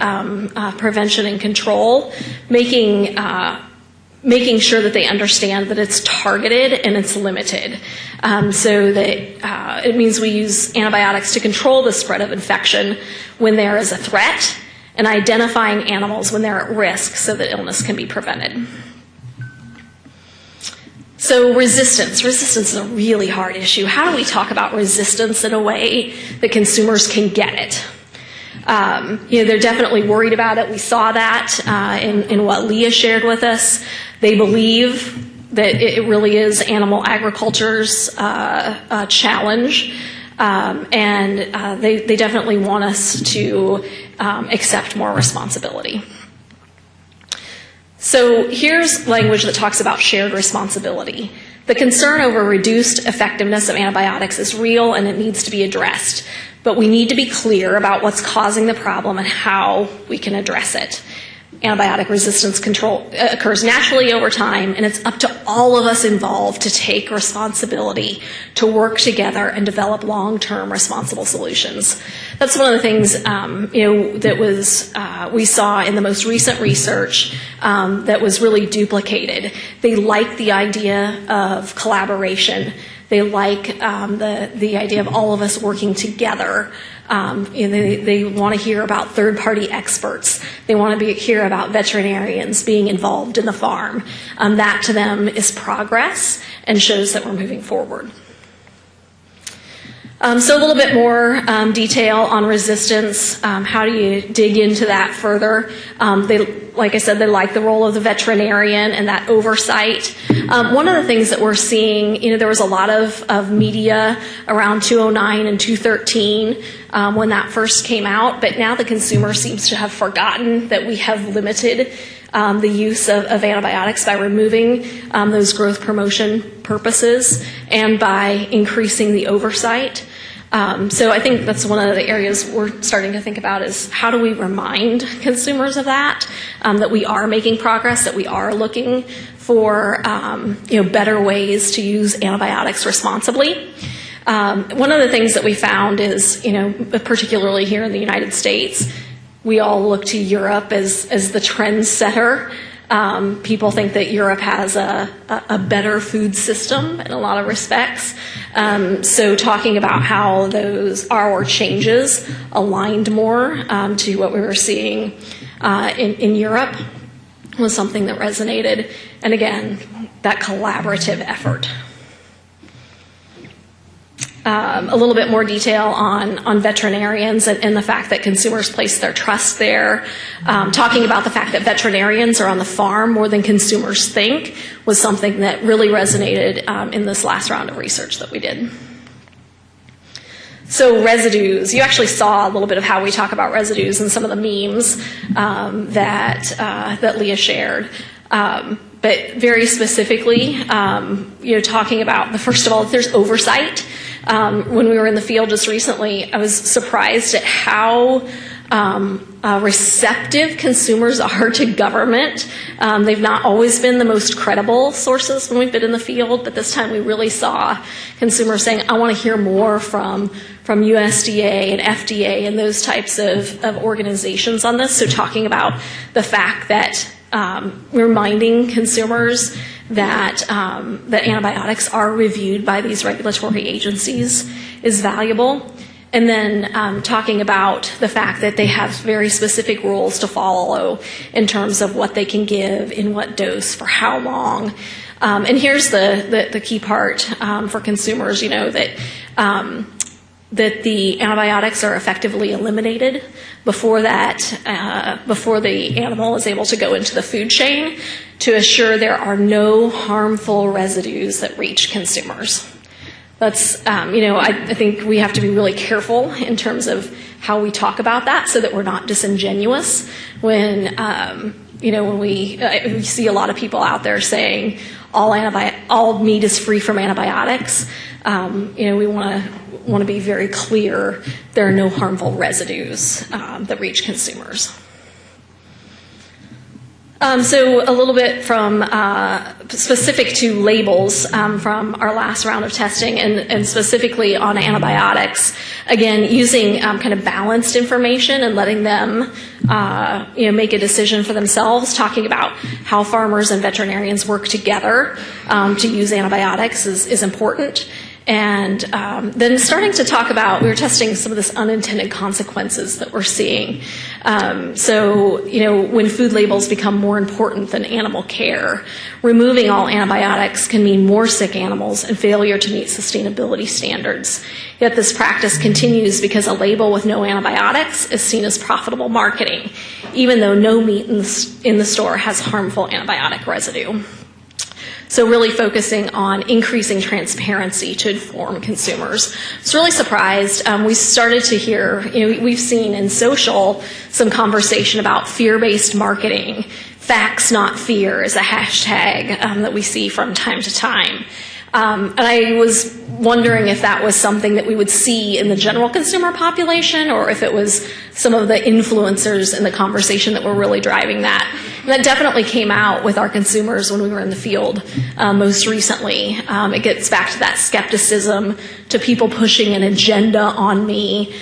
prevention and control, making sure that they understand that it's targeted and it's limited. So that it means we use antibiotics to control the spread of infection when there is a threat, and identifying animals when they're at risk so that illness can be prevented. So resistance. Resistance is a really hard issue. How do we talk about resistance in a way that consumers can get it? They're definitely worried about it. We saw that in what Leah shared with us. They believe that it really is animal agriculture's challenge, and they definitely want us to accept more responsibility. So here's language that talks about shared responsibility. The concern over reduced effectiveness of antibiotics is real and it needs to be addressed. But we need to be clear about what's causing the problem and how we can address it. antibiotic resistance control occurs naturally over time, and it's up to all of us involved to take responsibility to work together and develop long-term responsible solutions. That's one of the things that was we saw in the most recent research that was really duplicated. They like the idea of collaboration. They like the idea of all of us working together. They want to hear about third-party experts. They want to hear about veterinarians being involved in the farm. That to them is progress and shows that we're moving forward. So a little bit more detail on resistance. How do you dig into that further? Like I said, they like the role of the veterinarian and that oversight. One of the things that we're seeing, there was a lot of media around 209 and 213 when that first came out, but now the consumer seems to have forgotten that we have limited the use of antibiotics by removing those growth promotion purposes and by increasing the oversight. So I think that's one of the areas we're starting to think about is how do we remind consumers of that we are making progress, that we are looking for better ways to use antibiotics responsibly. One of the things that we found is, particularly here in the United States, we all look to Europe as the trend setter. People think that Europe has a better food system in a lot of respects. So talking about how our changes aligned more to what we were seeing in Europe was something that resonated. And again, that collaborative effort. A little bit more detail on veterinarians and the fact that consumers place their trust there. Talking about the fact that veterinarians are on the farm more than consumers think was something that really resonated in this last round of research that we did. So residues, you actually saw a little bit of how we talk about residues in some of the memes that Leah shared. But very specifically, talking about, first of all, if there's oversight. When we were in the field just recently, I was surprised at how receptive consumers are to government. They've not always been the most credible sources when we've been in the field, but this time we really saw consumers saying, I want to hear more from USDA and FDA and those types of organizations on this. So talking about the fact that reminding consumers that antibiotics are reviewed by these regulatory agencies is valuable. And then talking about the fact that they have very specific rules to follow in terms of what they can give, in what dose, for how long. And here's the key part for consumers, that the antibiotics are effectively eliminated before the animal is able to go into the food chain to assure there are no harmful residues that reach consumers. That's, I think we have to be really careful in terms of how we talk about that so that we're not disingenuous when we see a lot of people out there saying all meat is free from antibiotics. We want to be very clear there are no harmful residues that reach consumers. So a little bit from specific to labels from our last round of testing and specifically on antibiotics. Again, using kind of balanced information and letting them make a decision for themselves, talking about how farmers and veterinarians work together to use antibiotics is important. And then starting to talk about, we were testing some of this unintended consequences that we're seeing. So, when food labels become more important than animal care, removing all antibiotics can mean more sick animals and failure to meet sustainability standards. Yet this practice continues because a label with no antibiotics is seen as profitable marketing, even though no meat in the store has harmful antibiotic residue. So really focusing on increasing transparency to inform consumers. I was really surprised. We started to hear, we've seen in social some conversation about fear-based marketing. Facts, not fear, is a hashtag that we see from time to time. And I was wondering if that was something that we would see in the general consumer population, or if it was some of the influencers in the conversation that were really driving that. And that definitely came out with our consumers when we were in the field most recently. It gets back to that skepticism, to people pushing an agenda on me.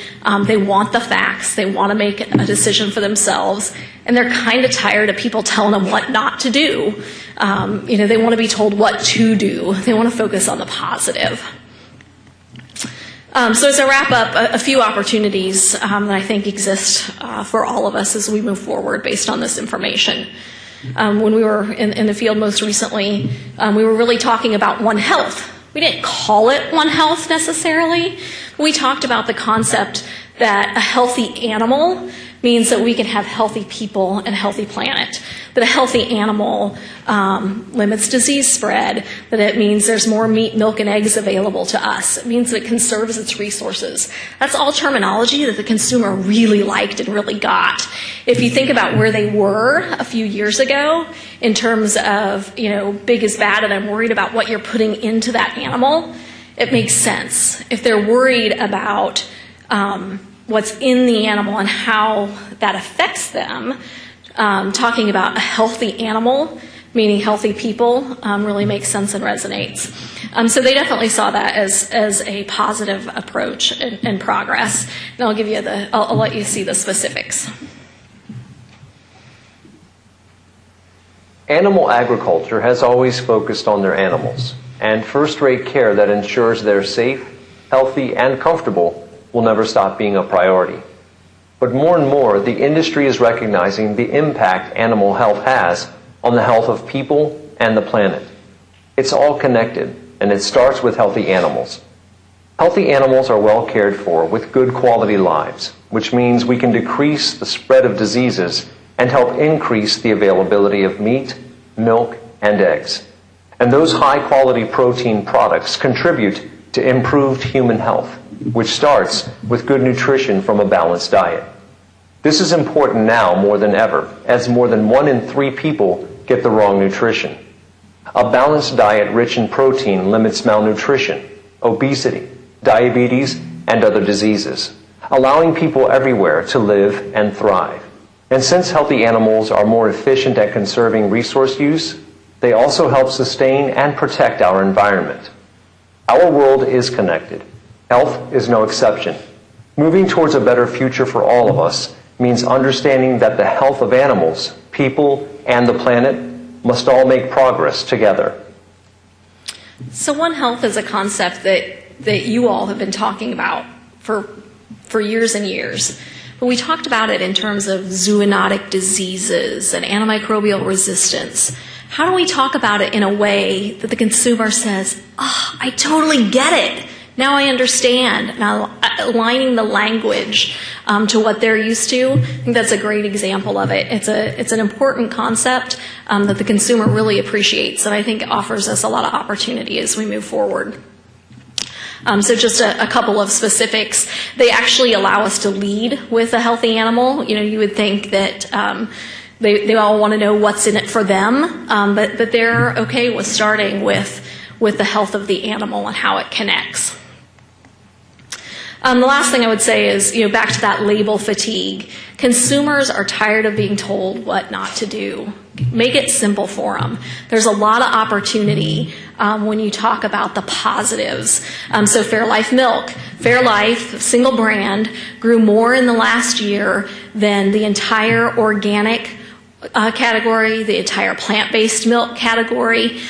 They want the facts. They want to make a decision for themselves. And they're kind of tired of people telling them what not to do. They want to be told what to do. They want to focus on the positive. So as I wrap up, a few opportunities that I think exist for all of us as we move forward based on this information. When we were in the field most recently, we were really talking about One Health. We didn't call it One Health necessarily. We talked about the concept that a healthy animal means that we can have healthy people and a healthy planet. That a healthy animal limits disease spread. That it means there's more meat, milk, and eggs available to us. It means that it conserves its resources. That's all terminology that the consumer really liked and really got. If you think about where they were a few years ago in terms of, big is bad and I'm worried about what you're putting into that animal, it makes sense. If they're worried about what's in the animal and how that affects them, talking about a healthy animal, meaning healthy people, really makes sense and resonates. So they definitely saw that as a positive approach and progress. And I'll let you see the specifics. Animal agriculture has always focused on their animals, and first-rate care that ensures they're safe, healthy, and comfortable will never stop being a priority. But more and more, the industry is recognizing the impact animal health has on the health of people and the planet. It's all connected, and it starts with healthy animals. Healthy animals are well cared for with good quality lives, which means we can decrease the spread of diseases and help increase the availability of meat, milk, and eggs. And those high-quality protein products contribute to improved human health, which starts with good nutrition from a balanced diet. This is important now more than ever, as more than 1 in 3 people get the wrong nutrition. A balanced diet rich in protein limits malnutrition, obesity, diabetes, and other diseases, allowing people everywhere to live and thrive. And since healthy animals are more efficient at conserving resource use, they also help sustain and protect our environment. Our world is connected. Health is no exception. Moving towards a better future for all of us means understanding that the health of animals, people, and the planet must all make progress together. So One Health is a concept that you all have been talking about for years and years. But we talked about it in terms of zoonotic diseases and antimicrobial resistance. How do we talk about it in a way that the consumer says, I totally get it. Now I understand. Now aligning the language to what they're used to, I think that's a great example of it. It's an important concept that the consumer really appreciates, and I think it offers us a lot of opportunity as we move forward. So just a couple of specifics. They actually allow us to lead with a healthy animal. You would think that they all want to know what's in it for them, but they're okay with starting with the health of the animal and how it connects. The last thing I would say is, back to that label fatigue. Consumers are tired of being told what not to do. Make it simple for them. There's a lot of opportunity when you talk about the positives. So Fairlife milk. Fairlife, single brand, grew more in the last year than the entire organic category, the entire plant-based milk category,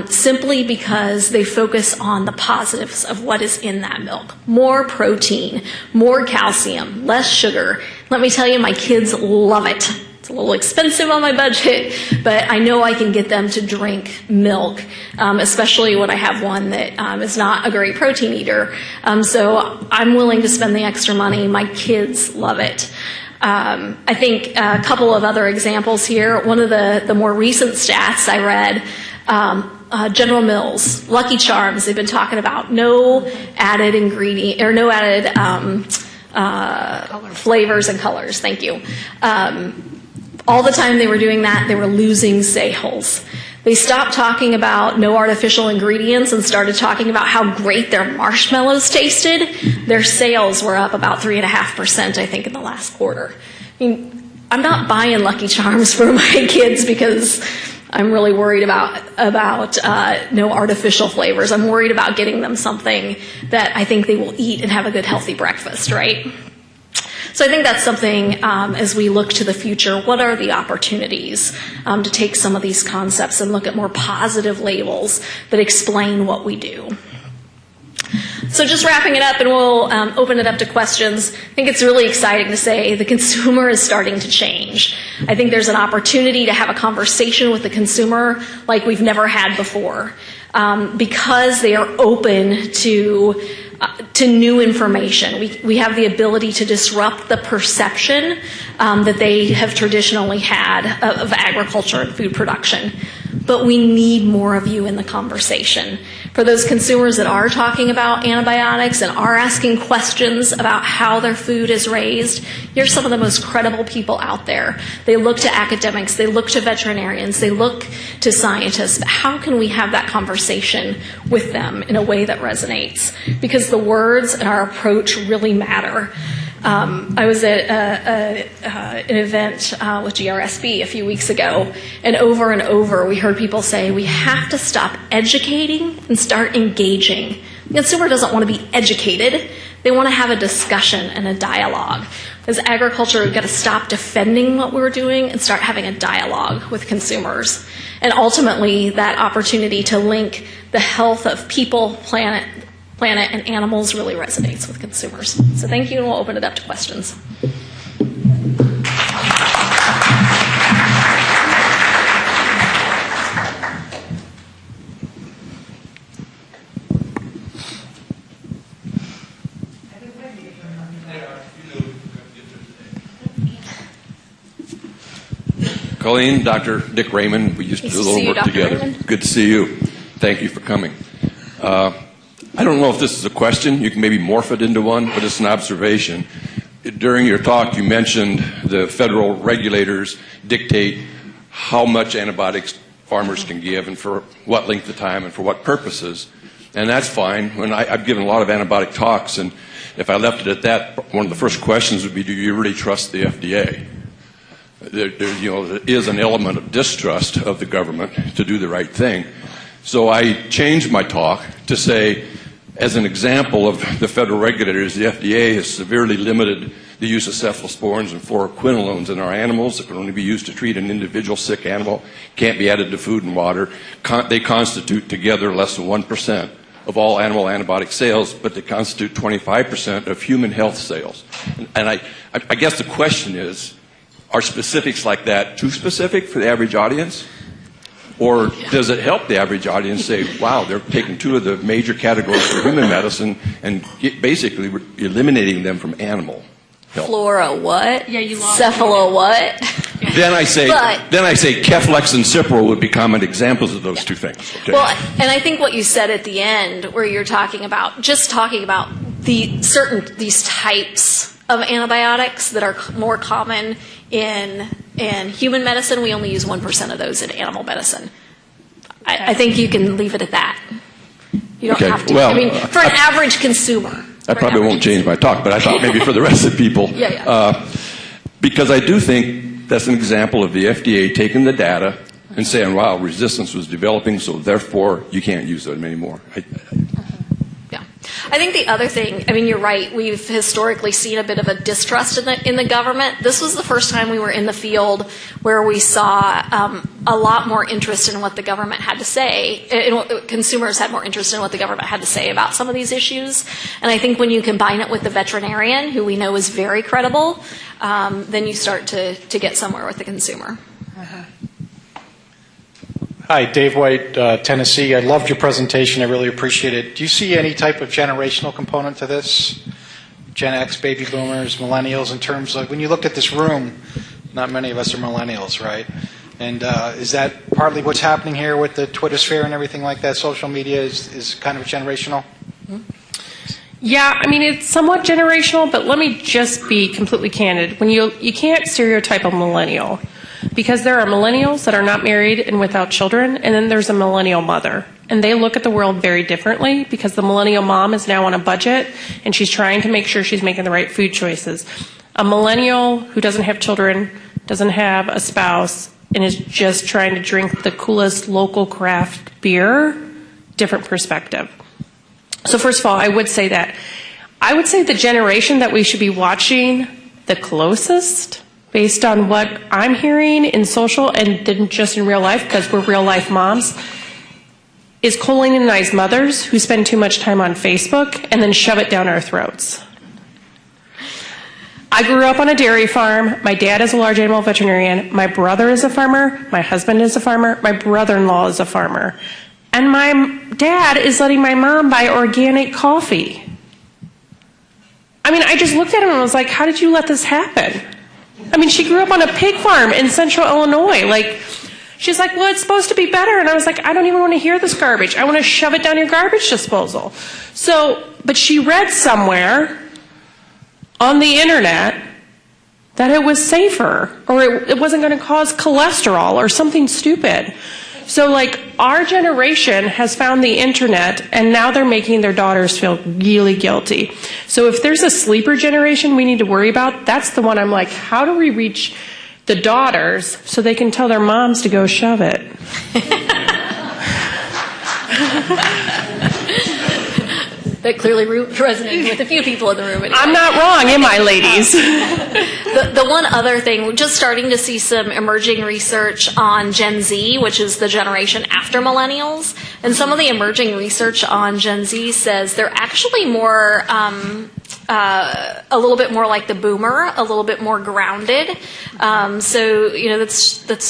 simply because they focus on the positives of what is in that milk. More protein, more calcium, less sugar. Let me tell you, my kids love it. It's a little expensive on my budget, but I know I can get them to drink milk, especially when I have one that is not a great protein eater. So I'm willing to spend the extra money. My kids love it. I think a couple of other examples here. One of the more recent stats I read, General Mills, Lucky Charms, they've been talking about no added ingredient, or no added flavors and colors. Thank you. All the time they were doing that, they were losing sales. They stopped talking about no artificial ingredients and started talking about how great their marshmallows tasted. Their sales were up about 3.5%, I think, in the last quarter. I mean, I'm not buying Lucky Charms for my kids because I'm really worried about no artificial flavors. I'm worried about getting them something that I think they will eat and have a good, healthy breakfast, right? So I think that's something, as we look to the future, what are the opportunities to take some of these concepts and look at more positive labels that explain what we do? So just wrapping it up, and we'll open it up to questions. I think it's really exciting to say the consumer is starting to change. I think there's an opportunity to have a conversation with the consumer like we've never had before, because they are open to new information. We have the ability to disrupt the perception that they have traditionally had of agriculture and food production. But we need more of you in the conversation. For those consumers that are talking about antibiotics and are asking questions about how their food is raised, you're some of the most credible people out there. They look to academics, they look to veterinarians, they look to scientists. How can we have that conversation with them in a way that resonates? Because the words and our approach really matter. I was at an event with GRSB a few weeks ago, and over we heard people say, we have to stop educating and start engaging. The consumer doesn't want to be educated. They want to have a discussion and a dialogue. As agriculture, we've got to stop defending what we're doing and start having a dialogue with consumers. And ultimately, that opportunity to link the health of people, planet, and animals really resonates with consumers. So thank you, and we'll open it up to questions. Colleen, Dr. Dick Raymond, we used to do a little work together. Raymond. Good to see you. Thank you for coming. I don't know if this is a question. You can maybe morph it into one, but it's an observation. During your talk, you mentioned the federal regulators dictate how much antibiotics farmers can give and for what length of time and for what purposes. And that's fine. I've given a lot of antibiotic talks, and if I left it at that, one of the first questions would be, do you really trust the FDA? There is an element of distrust of the government to do the right thing. So I changed my talk to say, as an example of the federal regulators, the FDA has severely limited the use of cephalosporins and fluoroquinolones in our animals. It can only be used to treat an individual sick animal, can't be added to food and water. They constitute together less than 1% of all animal antibiotic sales, but they constitute 25% of human health sales. And I guess the question is, are specifics like that too specific for the average audience? Or does it help the average audience say, wow, they're taking two of the major categories for human medicine and basically eliminating them from animal health? Flora what? Yeah, you lost Cephalo what? Then I say Keflex and Cipro would be common examples of those two things. Okay. Well, and I think what you said at the end, where you're talking about these types of antibiotics that are more common in human medicine, we only use 1% of those in animal medicine. I think you can leave it at that. You don't have to. Well, for an average consumer. I probably won't change my talk, but I thought maybe for the rest of the people. Because I do think that's an example of the FDA taking the data and saying, wow, resistance was developing, so therefore you can't use them anymore. I think the other thing, you're right, we've historically seen a bit of a distrust in the government. This was the first time we were in the field where we saw a lot more interest in what the government had to say. Consumers had more interest in what the government had to say about some of these issues. And I think when you combine it with the veterinarian, who we know is very credible, then you start to get somewhere with the consumer. Hi, Dave White, Tennessee. I loved your presentation. I really appreciate it. Do you see any type of generational component to this? Gen X, baby boomers, millennials, in terms of, when you look at this room, not many of us are millennials, right? And is that partly what's happening here with the Twitter sphere and everything like that? Social media is kind of generational? Yeah, it's somewhat generational, but let me just be completely candid. When you can't stereotype a millennial. Because there are millennials that are not married and without children, and then there's a millennial mother. And they look at the world very differently because the millennial mom is now on a budget and she's trying to make sure she's making the right food choices. A millennial who doesn't have children, doesn't have a spouse, and is just trying to drink the coolest local craft beer, different perspective. So first of all, I would say the generation that we should be watching the closest, based on what I'm hearing in social and then just in real life, because we're real life moms, is colonized mothers who spend too much time on Facebook and then shove it down our throats. I grew up on a dairy farm. My dad is a large animal veterinarian. My brother is a farmer. My husband is a farmer. My brother-in-law is a farmer. And my dad is letting my mom buy organic coffee. I mean, I just looked at him and was like, how did you let this happen? I mean, she grew up on a pig farm in central Illinois. She's like, well, it's supposed to be better. And I was like, I don't even want to hear this garbage. I want to shove it down your garbage disposal. But she read somewhere on the internet that it was safer, or it wasn't going to cause cholesterol or something stupid. So our generation has found the internet, and now they're making their daughters feel really guilty. So if there's a sleeper generation we need to worry about, that's the one I'm like, how do we reach the daughters so they can tell their moms to go shove it? That clearly resonated with a few people in the room. Anyway. I'm not wrong, am I, ladies? The one other thing, we're just starting to see some emerging research on Gen Z, which is the generation after millennials. And some of the emerging research on Gen Z says they're actually more, a little bit more like the boomer, a little bit more grounded. That's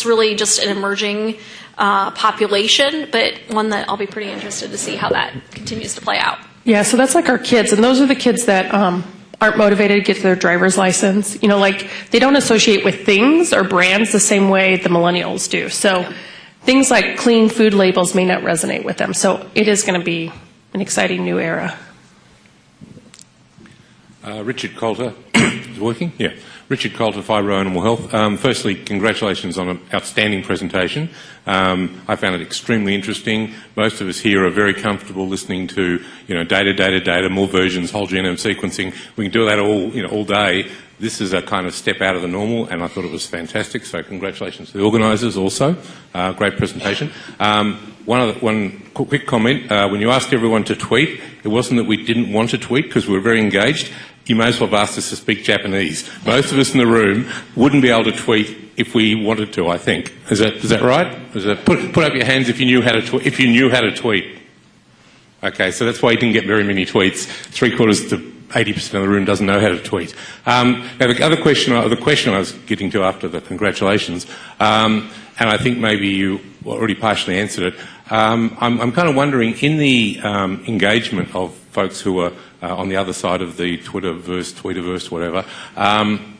really just an emerging population, but one that I'll be pretty interested to see how that continues to play out. Yeah, so that's like our kids, and those are the kids that aren't motivated to get their driver's license. They don't associate with things or brands the same way the millennials do. So things like clean food labels may not resonate with them. So it is going to be an exciting new era. Richard Coulter, is it working? Yeah. Richard Coulter, Fibro Animal Health. Firstly, congratulations on an outstanding presentation. I found it extremely interesting. Most of us here are very comfortable listening to, data, more versions, whole genome sequencing. We can do that all day. This is a kind of step out of the normal, and I thought it was fantastic. So congratulations to the organisers also. Great presentation. One quick comment. When you asked everyone to tweet, it wasn't that we didn't want to tweet because we were very engaged. You may as well have asked us to speak Japanese. Most of us in the room wouldn't be able to tweet if we wanted to, I think. Is that right? Put up your hands if you knew how to tweet. Okay, so that's why you didn't get very many tweets. 3/4 to 80% of the room doesn't know how to tweet. Now, the question I was getting to after the congratulations, and I think maybe you already partially answered it. I'm kind of wondering, in the engagement of folks who are on the other side of the Twitterverse, whatever, I'm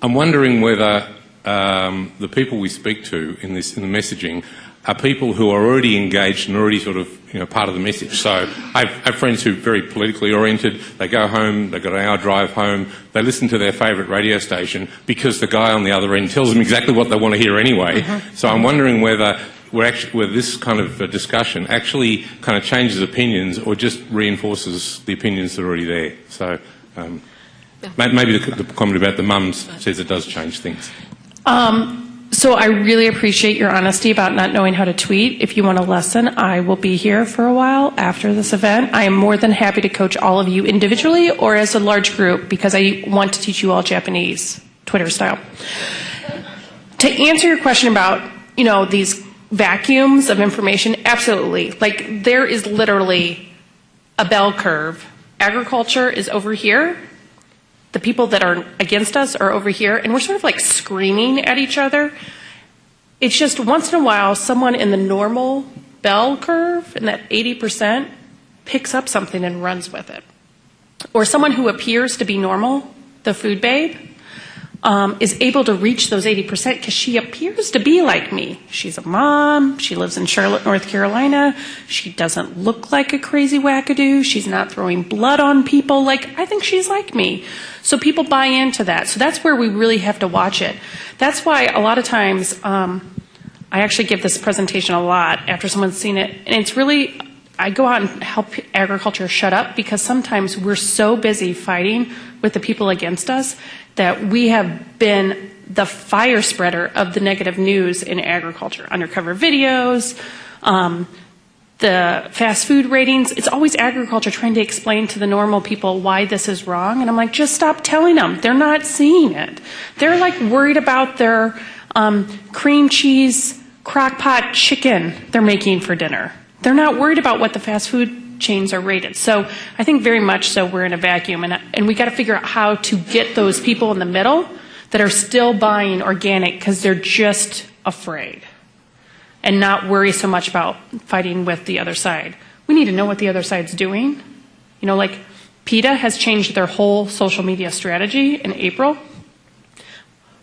wondering whether the people we speak to in the messaging are people who are already engaged and already sort of part of the message. So I have friends who are very politically oriented. They go home, they've got an hour drive home, they listen to their favourite radio station because the guy on the other end tells them exactly what they want to hear anyway. Mm-hmm. So I'm wondering whether this kind of discussion actually kind of changes opinions or just reinforces the opinions that are already there. So maybe the comment about the mums says it does change things. So I really appreciate your honesty about not knowing how to tweet. If you want a lesson, I will be here for a while after this event. I am more than happy to coach all of you individually or as a large group because I want to teach you all Japanese, Twitter style. To answer your question about, these vacuums of information, absolutely. There is literally a bell curve. Agriculture is over here. The people that are against us are over here, and we're sort of screaming at each other. It's just once in a while, someone in the normal bell curve, in that 80%, picks up something and runs with it. Or someone who appears to be normal, the food babe, is able to reach those 80% because she appears to be like me. She's a mom. She lives in Charlotte, North Carolina. She doesn't look like a crazy wackadoo. She's not throwing blood on people. Like, I think she's like me. So people buy into that. So that's where we really have to watch it. That's why a lot of times I actually give this presentation a lot after someone's seen it. And it's really, I go out and help agriculture shut up because sometimes we're so busy fighting with the people against us that we have been the fire spreader of the negative news in agriculture. Undercover videos, the fast food ratings. It's always agriculture trying to explain to the normal people why this is wrong. And I'm like, just stop telling them. They're not seeing it. They're like worried about their cream cheese crock pot chicken they're making for dinner. They're not worried about what the fast food chains are rated. So I think very much so we're in a vacuum, and we got to figure out how to get those people in the middle that are still buying organic because they're just afraid and not worry so much about fighting with the other side. We need to know what the other side's doing. You know, like PETA has changed their whole social media strategy in April.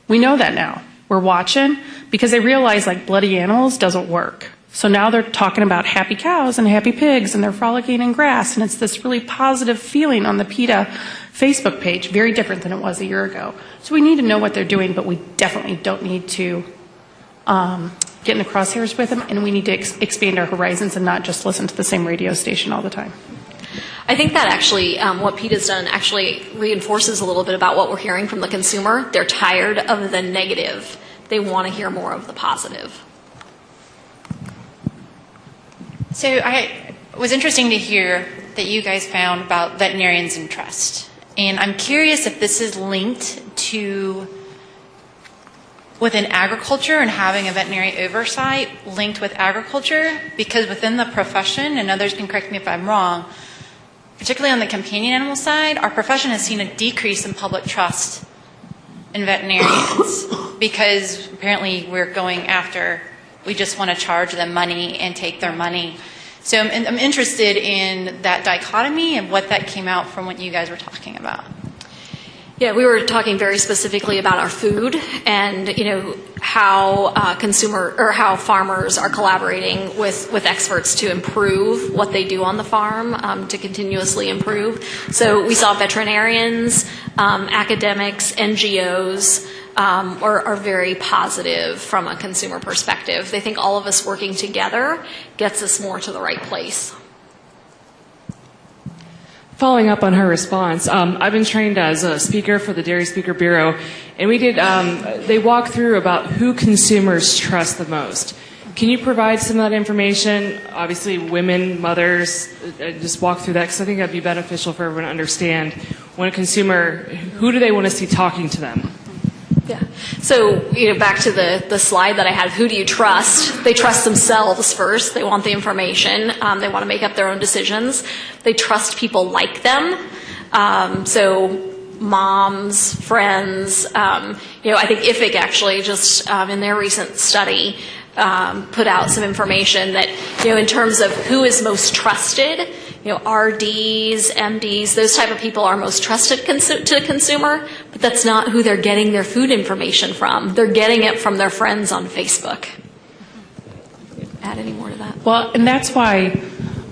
We know that now. We're watching because they realize like bloody animals doesn't work. So now they're talking about happy cows and happy pigs and they're frolicking in grass, and it's this really positive feeling on the PETA Facebook page, very different than it was a year ago. So we need to know what they're doing, but we definitely don't need to get in the crosshairs with them, and we need to expand our horizons and not just listen to the same radio station all the time. I think that actually what PETA's done actually reinforces a little bit about what we're hearing from the consumer. They're tired of the negative. They want to hear more of the positive. So it was interesting to hear that you guys found about veterinarians and trust. And I'm curious if this is linked to within agriculture and having a veterinary oversight linked with agriculture, because within the profession, and others can correct me if I'm wrong, particularly on the companion animal side, our profession has seen a decrease in public trust in veterinarians because apparently we're going after, we just want to charge them money and take their money. So I'm interested in that dichotomy and what that came out from what you guys were talking about. Yeah, we were talking very specifically about our food and, you know, how how farmers are collaborating with experts to improve what they do on the farm, to continuously improve. So we saw veterinarians, academics, NGOs are very positive from a consumer perspective. They think all of us working together gets us more to the right place. Following up on her response, I've been trained as a speaker for the Dairy Speaker Bureau, and we did. They walk through about who consumers trust the most. Can you provide some of that information? Obviously, women, mothers, just walk through that because I think that'd be beneficial for everyone to understand. When a consumer, who do they want to see talking to them? Yeah. So, you know, back to the slide that I had, who do you trust? They trust themselves first. They want the information. They want to make up their own decisions. They trust people like them. So moms, friends. You know, I think IFIC actually just in their recent study put out some information that, you know, in terms of who is most trusted, you know, RDs, MDs, those type of people are most trusted to the consumer, but that's not who they're getting their food information from. They're getting it from their friends on Facebook. Add any more to that? Well, and that's why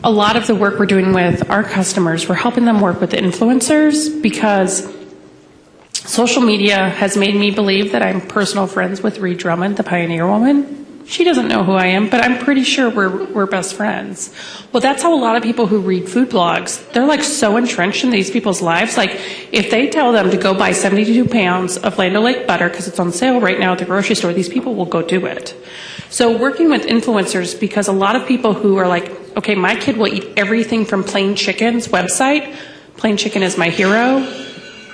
a lot of the work we're doing with our customers, we're helping them work with influencers, because social media has made me believe that I'm personal friends with Ree Drummond, the pioneer woman. She doesn't know who I am, but I'm pretty sure we're best friends. Well, that's how a lot of people who read food blogs, they're like so entrenched in these people's lives. Like if they tell them to go buy 72 pounds of Land O'Lake butter because it's on sale right now at the grocery store, these people will go do it. So working with influencers, because a lot of people who are like, okay, my kid will eat everything from Plain Chicken's website. Plain Chicken is my hero.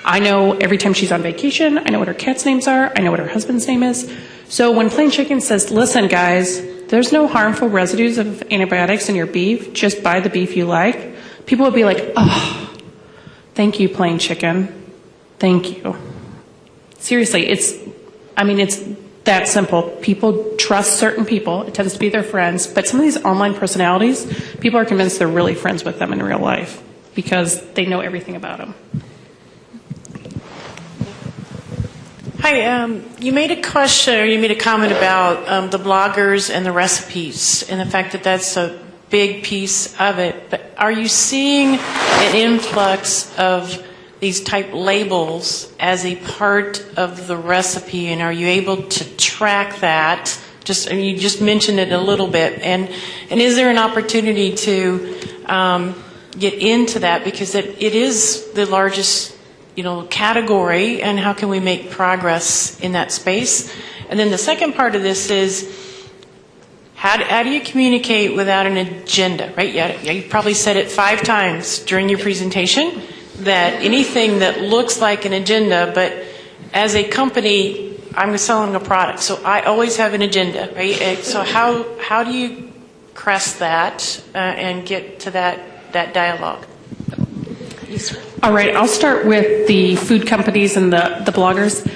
I know every time she's on vacation, I know what her cat's names are, I know what her husband's name is. So when Plain Chicken says, listen guys, there's no harmful residues of antibiotics in your beef, just buy the beef you like, people would be like, oh, thank you, Plain Chicken. Thank you. Seriously, it's that simple. People trust certain people. It tends to be their friends. But some of these online personalities, people are convinced they're really friends with them in real life because they know everything about them. Hi, you made a question, or you made a comment about the bloggers and the recipes, and the fact that that's a big piece of it. But are you seeing an influx of these type labels as a part of the recipe, and are you able to track that? You just mentioned it a little bit, and is there an opportunity to get into that, because it is the largest category, and how can we make progress in that space? And then the second part of this is, how do you communicate without an agenda, right? You probably said it 5 times during your presentation, that anything that looks like an agenda, but as a company, I'm selling a product, so I always have an agenda, right? So how do you crest that and get to that dialogue? All right, I'll start with the food companies and the bloggers.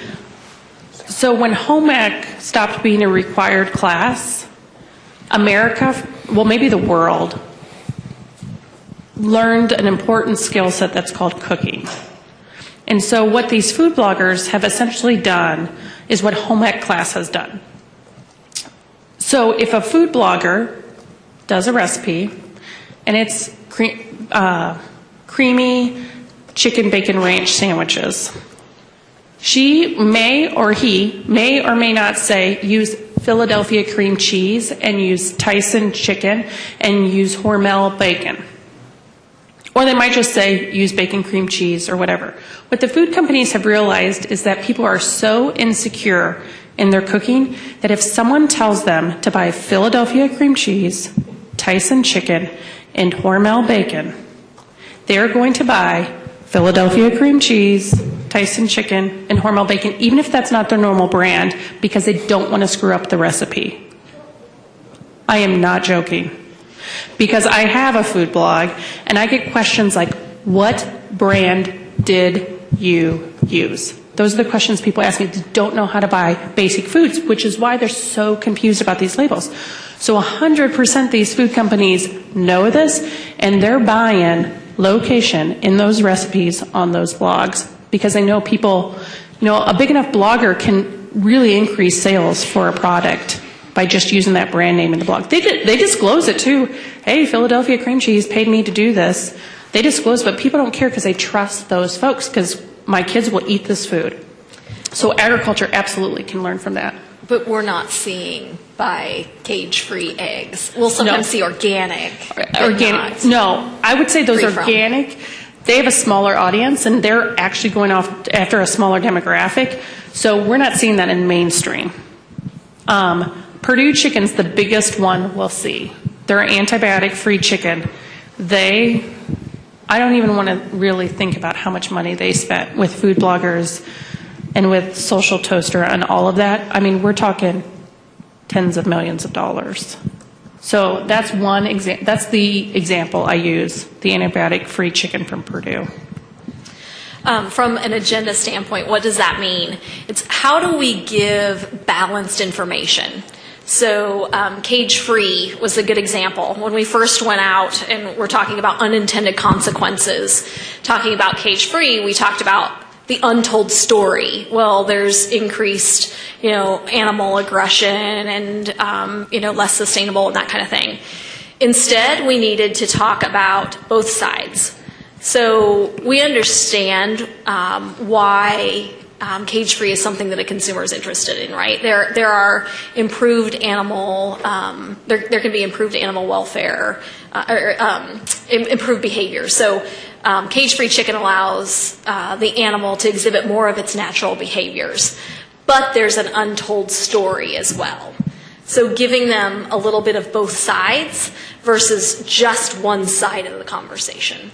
So when home ec stopped being a required class, America, well, maybe the world, learned an important skill set that's called cooking. And so what these food bloggers have essentially done is what home ec class has done. So if a food blogger does a recipe and it's creamy chicken bacon ranch sandwiches, she may or he may or may not say use Philadelphia cream cheese and use Tyson chicken and use Hormel bacon. Or they might just say use bacon cream cheese or whatever. What the food companies have realized is that people are so insecure in their cooking that if someone tells them to buy Philadelphia cream cheese, Tyson chicken, and Hormel bacon, they're going to buy Philadelphia cream cheese, Tyson chicken, and Hormel bacon, even if that's not their normal brand, because they don't want to screw up the recipe. I am not joking. Because I have a food blog, and I get questions like, what brand did you use? Those are the questions people ask me. They don't know how to buy basic foods, which is why they're so confused about these labels. So 100% these food companies know this, and they're buying location in those recipes on those blogs, because they know people, a big enough blogger can really increase sales for a product by just using that brand name in the blog. They disclose it too. Hey, Philadelphia cream cheese paid me to do this. They disclose, but people don't care because they trust those folks, because my kids will eat this food. So agriculture absolutely can learn from that. But we're not seeing buy cage-free eggs. We'll sometimes see organic. Organic. No, I would say those organic. They have a smaller audience, and they're actually going off after a smaller demographic. So we're not seeing that in mainstream. Purdue chicken's the biggest one we'll see. They're antibiotic-free chicken. I don't even want to really think about how much money they spent with food bloggers and with Social Toaster and all of that. I mean, we're talking tens of millions of dollars. So that's one example. That's the example I use, the antibiotic-free chicken from Purdue. From an agenda standpoint, what does that mean? It's how do we give balanced information? So cage-free was a good example. When we first went out and we're talking about unintended consequences, talking about cage-free, we talked about the untold story. Well, there's increased, animal aggression and, less sustainable and that kind of thing. Instead, we needed to talk about both sides. So we understand why cage-free is something that a consumer is interested in, right? There are improved animal, there can be improved animal welfare, improved behavior. So cage-free chicken allows the animal to exhibit more of its natural behaviors. But there's an untold story as well. So giving them a little bit of both sides versus just one side of the conversation.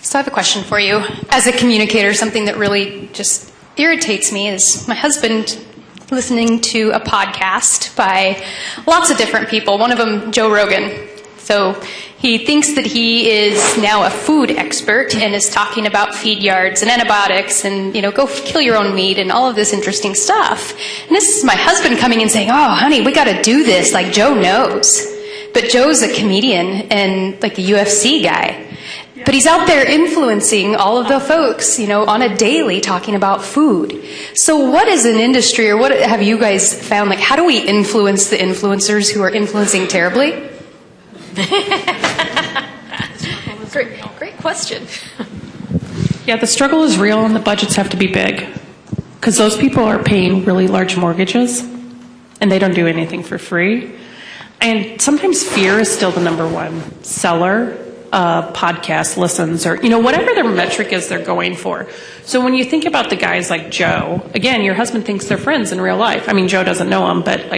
So I have a question for you. As a communicator, something that really just irritates me is my husband listening to a podcast by lots of different people, one of them Joe Rogan. So he thinks that he is now a food expert and is talking about feed yards and antibiotics and, go kill your own meat and all of this interesting stuff. And this is my husband coming and saying, oh, honey, we got to do this like Joe knows. But Joe's a comedian and like a UFC guy. But he's out there influencing all of the folks, on a daily talking about food. So what is an industry, or what have you guys found? Like, how do we influence the influencers who are influencing terribly? Great question. Yeah, the struggle is real and the budgets have to be big because those people are paying really large mortgages and they don't do anything for free. And sometimes fear is still the number one seller of podcast listens or, whatever their metric is they're going for. So when you think about the guys like Joe, again, your husband thinks they're friends in real life. I mean, Joe doesn't know them, but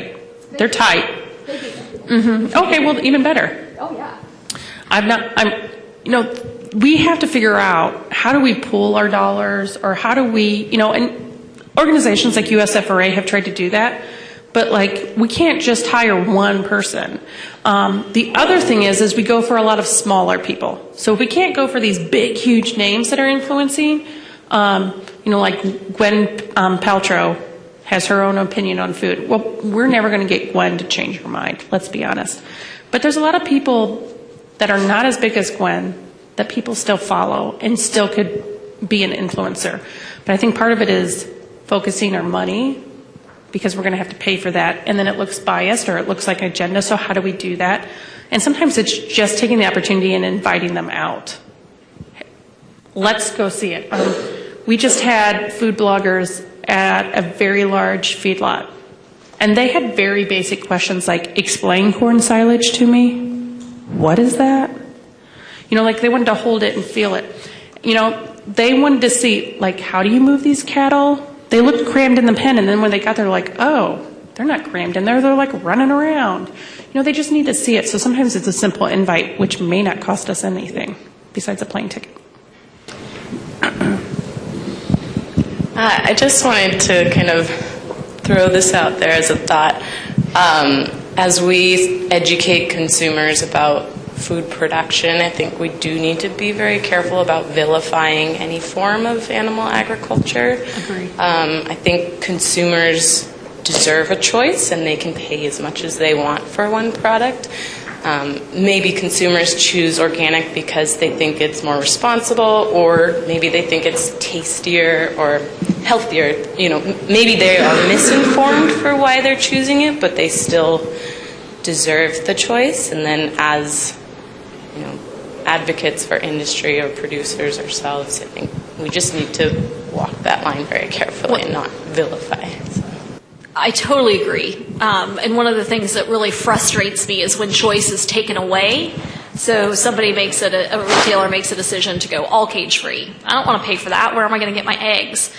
they're tight. Mm-hmm. Okay, well, even better. Oh, yeah. We have to figure out how do we pool our dollars or how do we, and organizations like USFRA have tried to do that, but we can't just hire one person. The other thing is we go for a lot of smaller people. So if we can't go for these big, huge names that are influencing, like Gwen Paltrow has her own opinion on food. Well, we're never going to get Gwen to change her mind, let's be honest. But there's a lot of people that are not as big as Gwen that people still follow and still could be an influencer. But I think part of it is focusing our money because we're going to have to pay for that. And then it looks biased or it looks like an agenda. So how do we do that? And sometimes it's just taking the opportunity and inviting them out. Let's go see it. We just had food bloggers at a very large feedlot. And they had very basic questions like, explain corn silage to me. What is that? They wanted to hold it and feel it. They wanted to see, how do you move these cattle? They looked crammed in the pen, and then when they got there, oh, they're not crammed in there. They're, running around. They just need to see it. So sometimes it's a simple invite, which may not cost us anything besides a plane ticket. I just wanted to kind of throw this out there as a thought. As we educate consumers about food production, I think we do need to be very careful about vilifying any form of animal agriculture. Agreed. I think consumers deserve a choice and they can pay as much as they want for one product. Maybe consumers choose organic because they think it's more responsible, or maybe they think it's tastier or healthier. Maybe they are misinformed for why they're choosing it, but they still deserve the choice. And then as advocates for industry or producers ourselves, I think we just need to walk that line very carefully and not vilify. So. I totally agree. And one of the things that really frustrates me is when choice is taken away. So somebody makes it, a retailer makes a decision to go all cage free. I don't want to pay for that. Where am I going to get my eggs?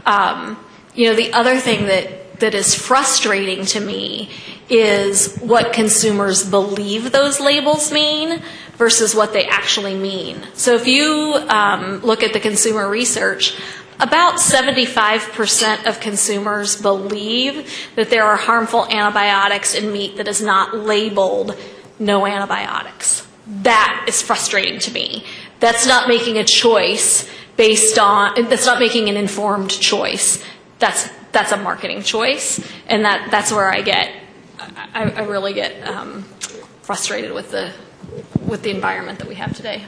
The other thing that is frustrating to me is what consumers believe those labels mean versus what they actually mean. So if you look at the consumer research, about 75% of consumers believe that there are harmful antibiotics in meat that is not labeled no antibiotics. That is frustrating to me. That's not making a choice that's not making an informed choice. That's a marketing choice, and that's where I really get frustrated with the environment that we have today.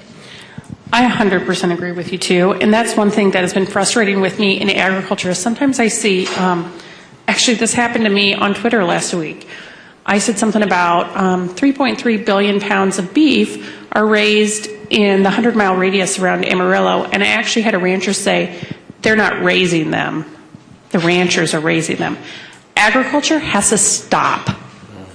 I 100% agree with you too, and that's one thing that has been frustrating with me in agriculture is sometimes I see, actually this happened to me on Twitter last week. I said something about 3.3 billion pounds of beef are raised in the 100-mile radius around Amarillo, and I actually had a rancher say they're not raising them. The ranchers are raising them. Agriculture has to stop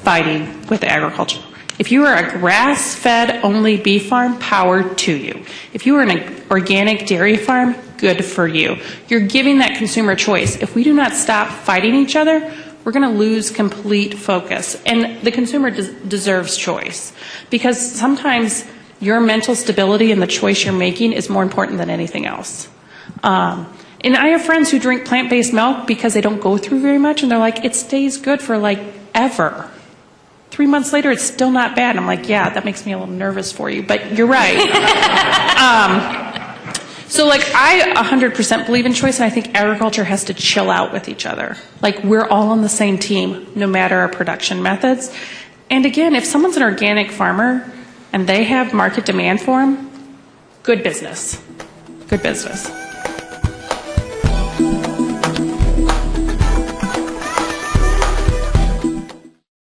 fighting with agriculture. If you are a grass-fed only beef farm, power to you. If you are an organic dairy farm, good for you. You're giving that consumer choice. If we do not stop fighting each other, we're going to lose complete focus. And the consumer deserves choice. Because sometimes your mental stability and the choice you're making is more important than anything else. And I have friends who drink plant-based milk because they don't go through very much, and they're like, it stays good for ever. 3 months later, it's still not bad. And I'm like, yeah, that makes me a little nervous for you, but you're right. So I 100% believe in choice, and I think agriculture has to chill out with each other. We're all on the same team, no matter our production methods. And again, if someone's an organic farmer and they have market demand for them, Good business. Good business.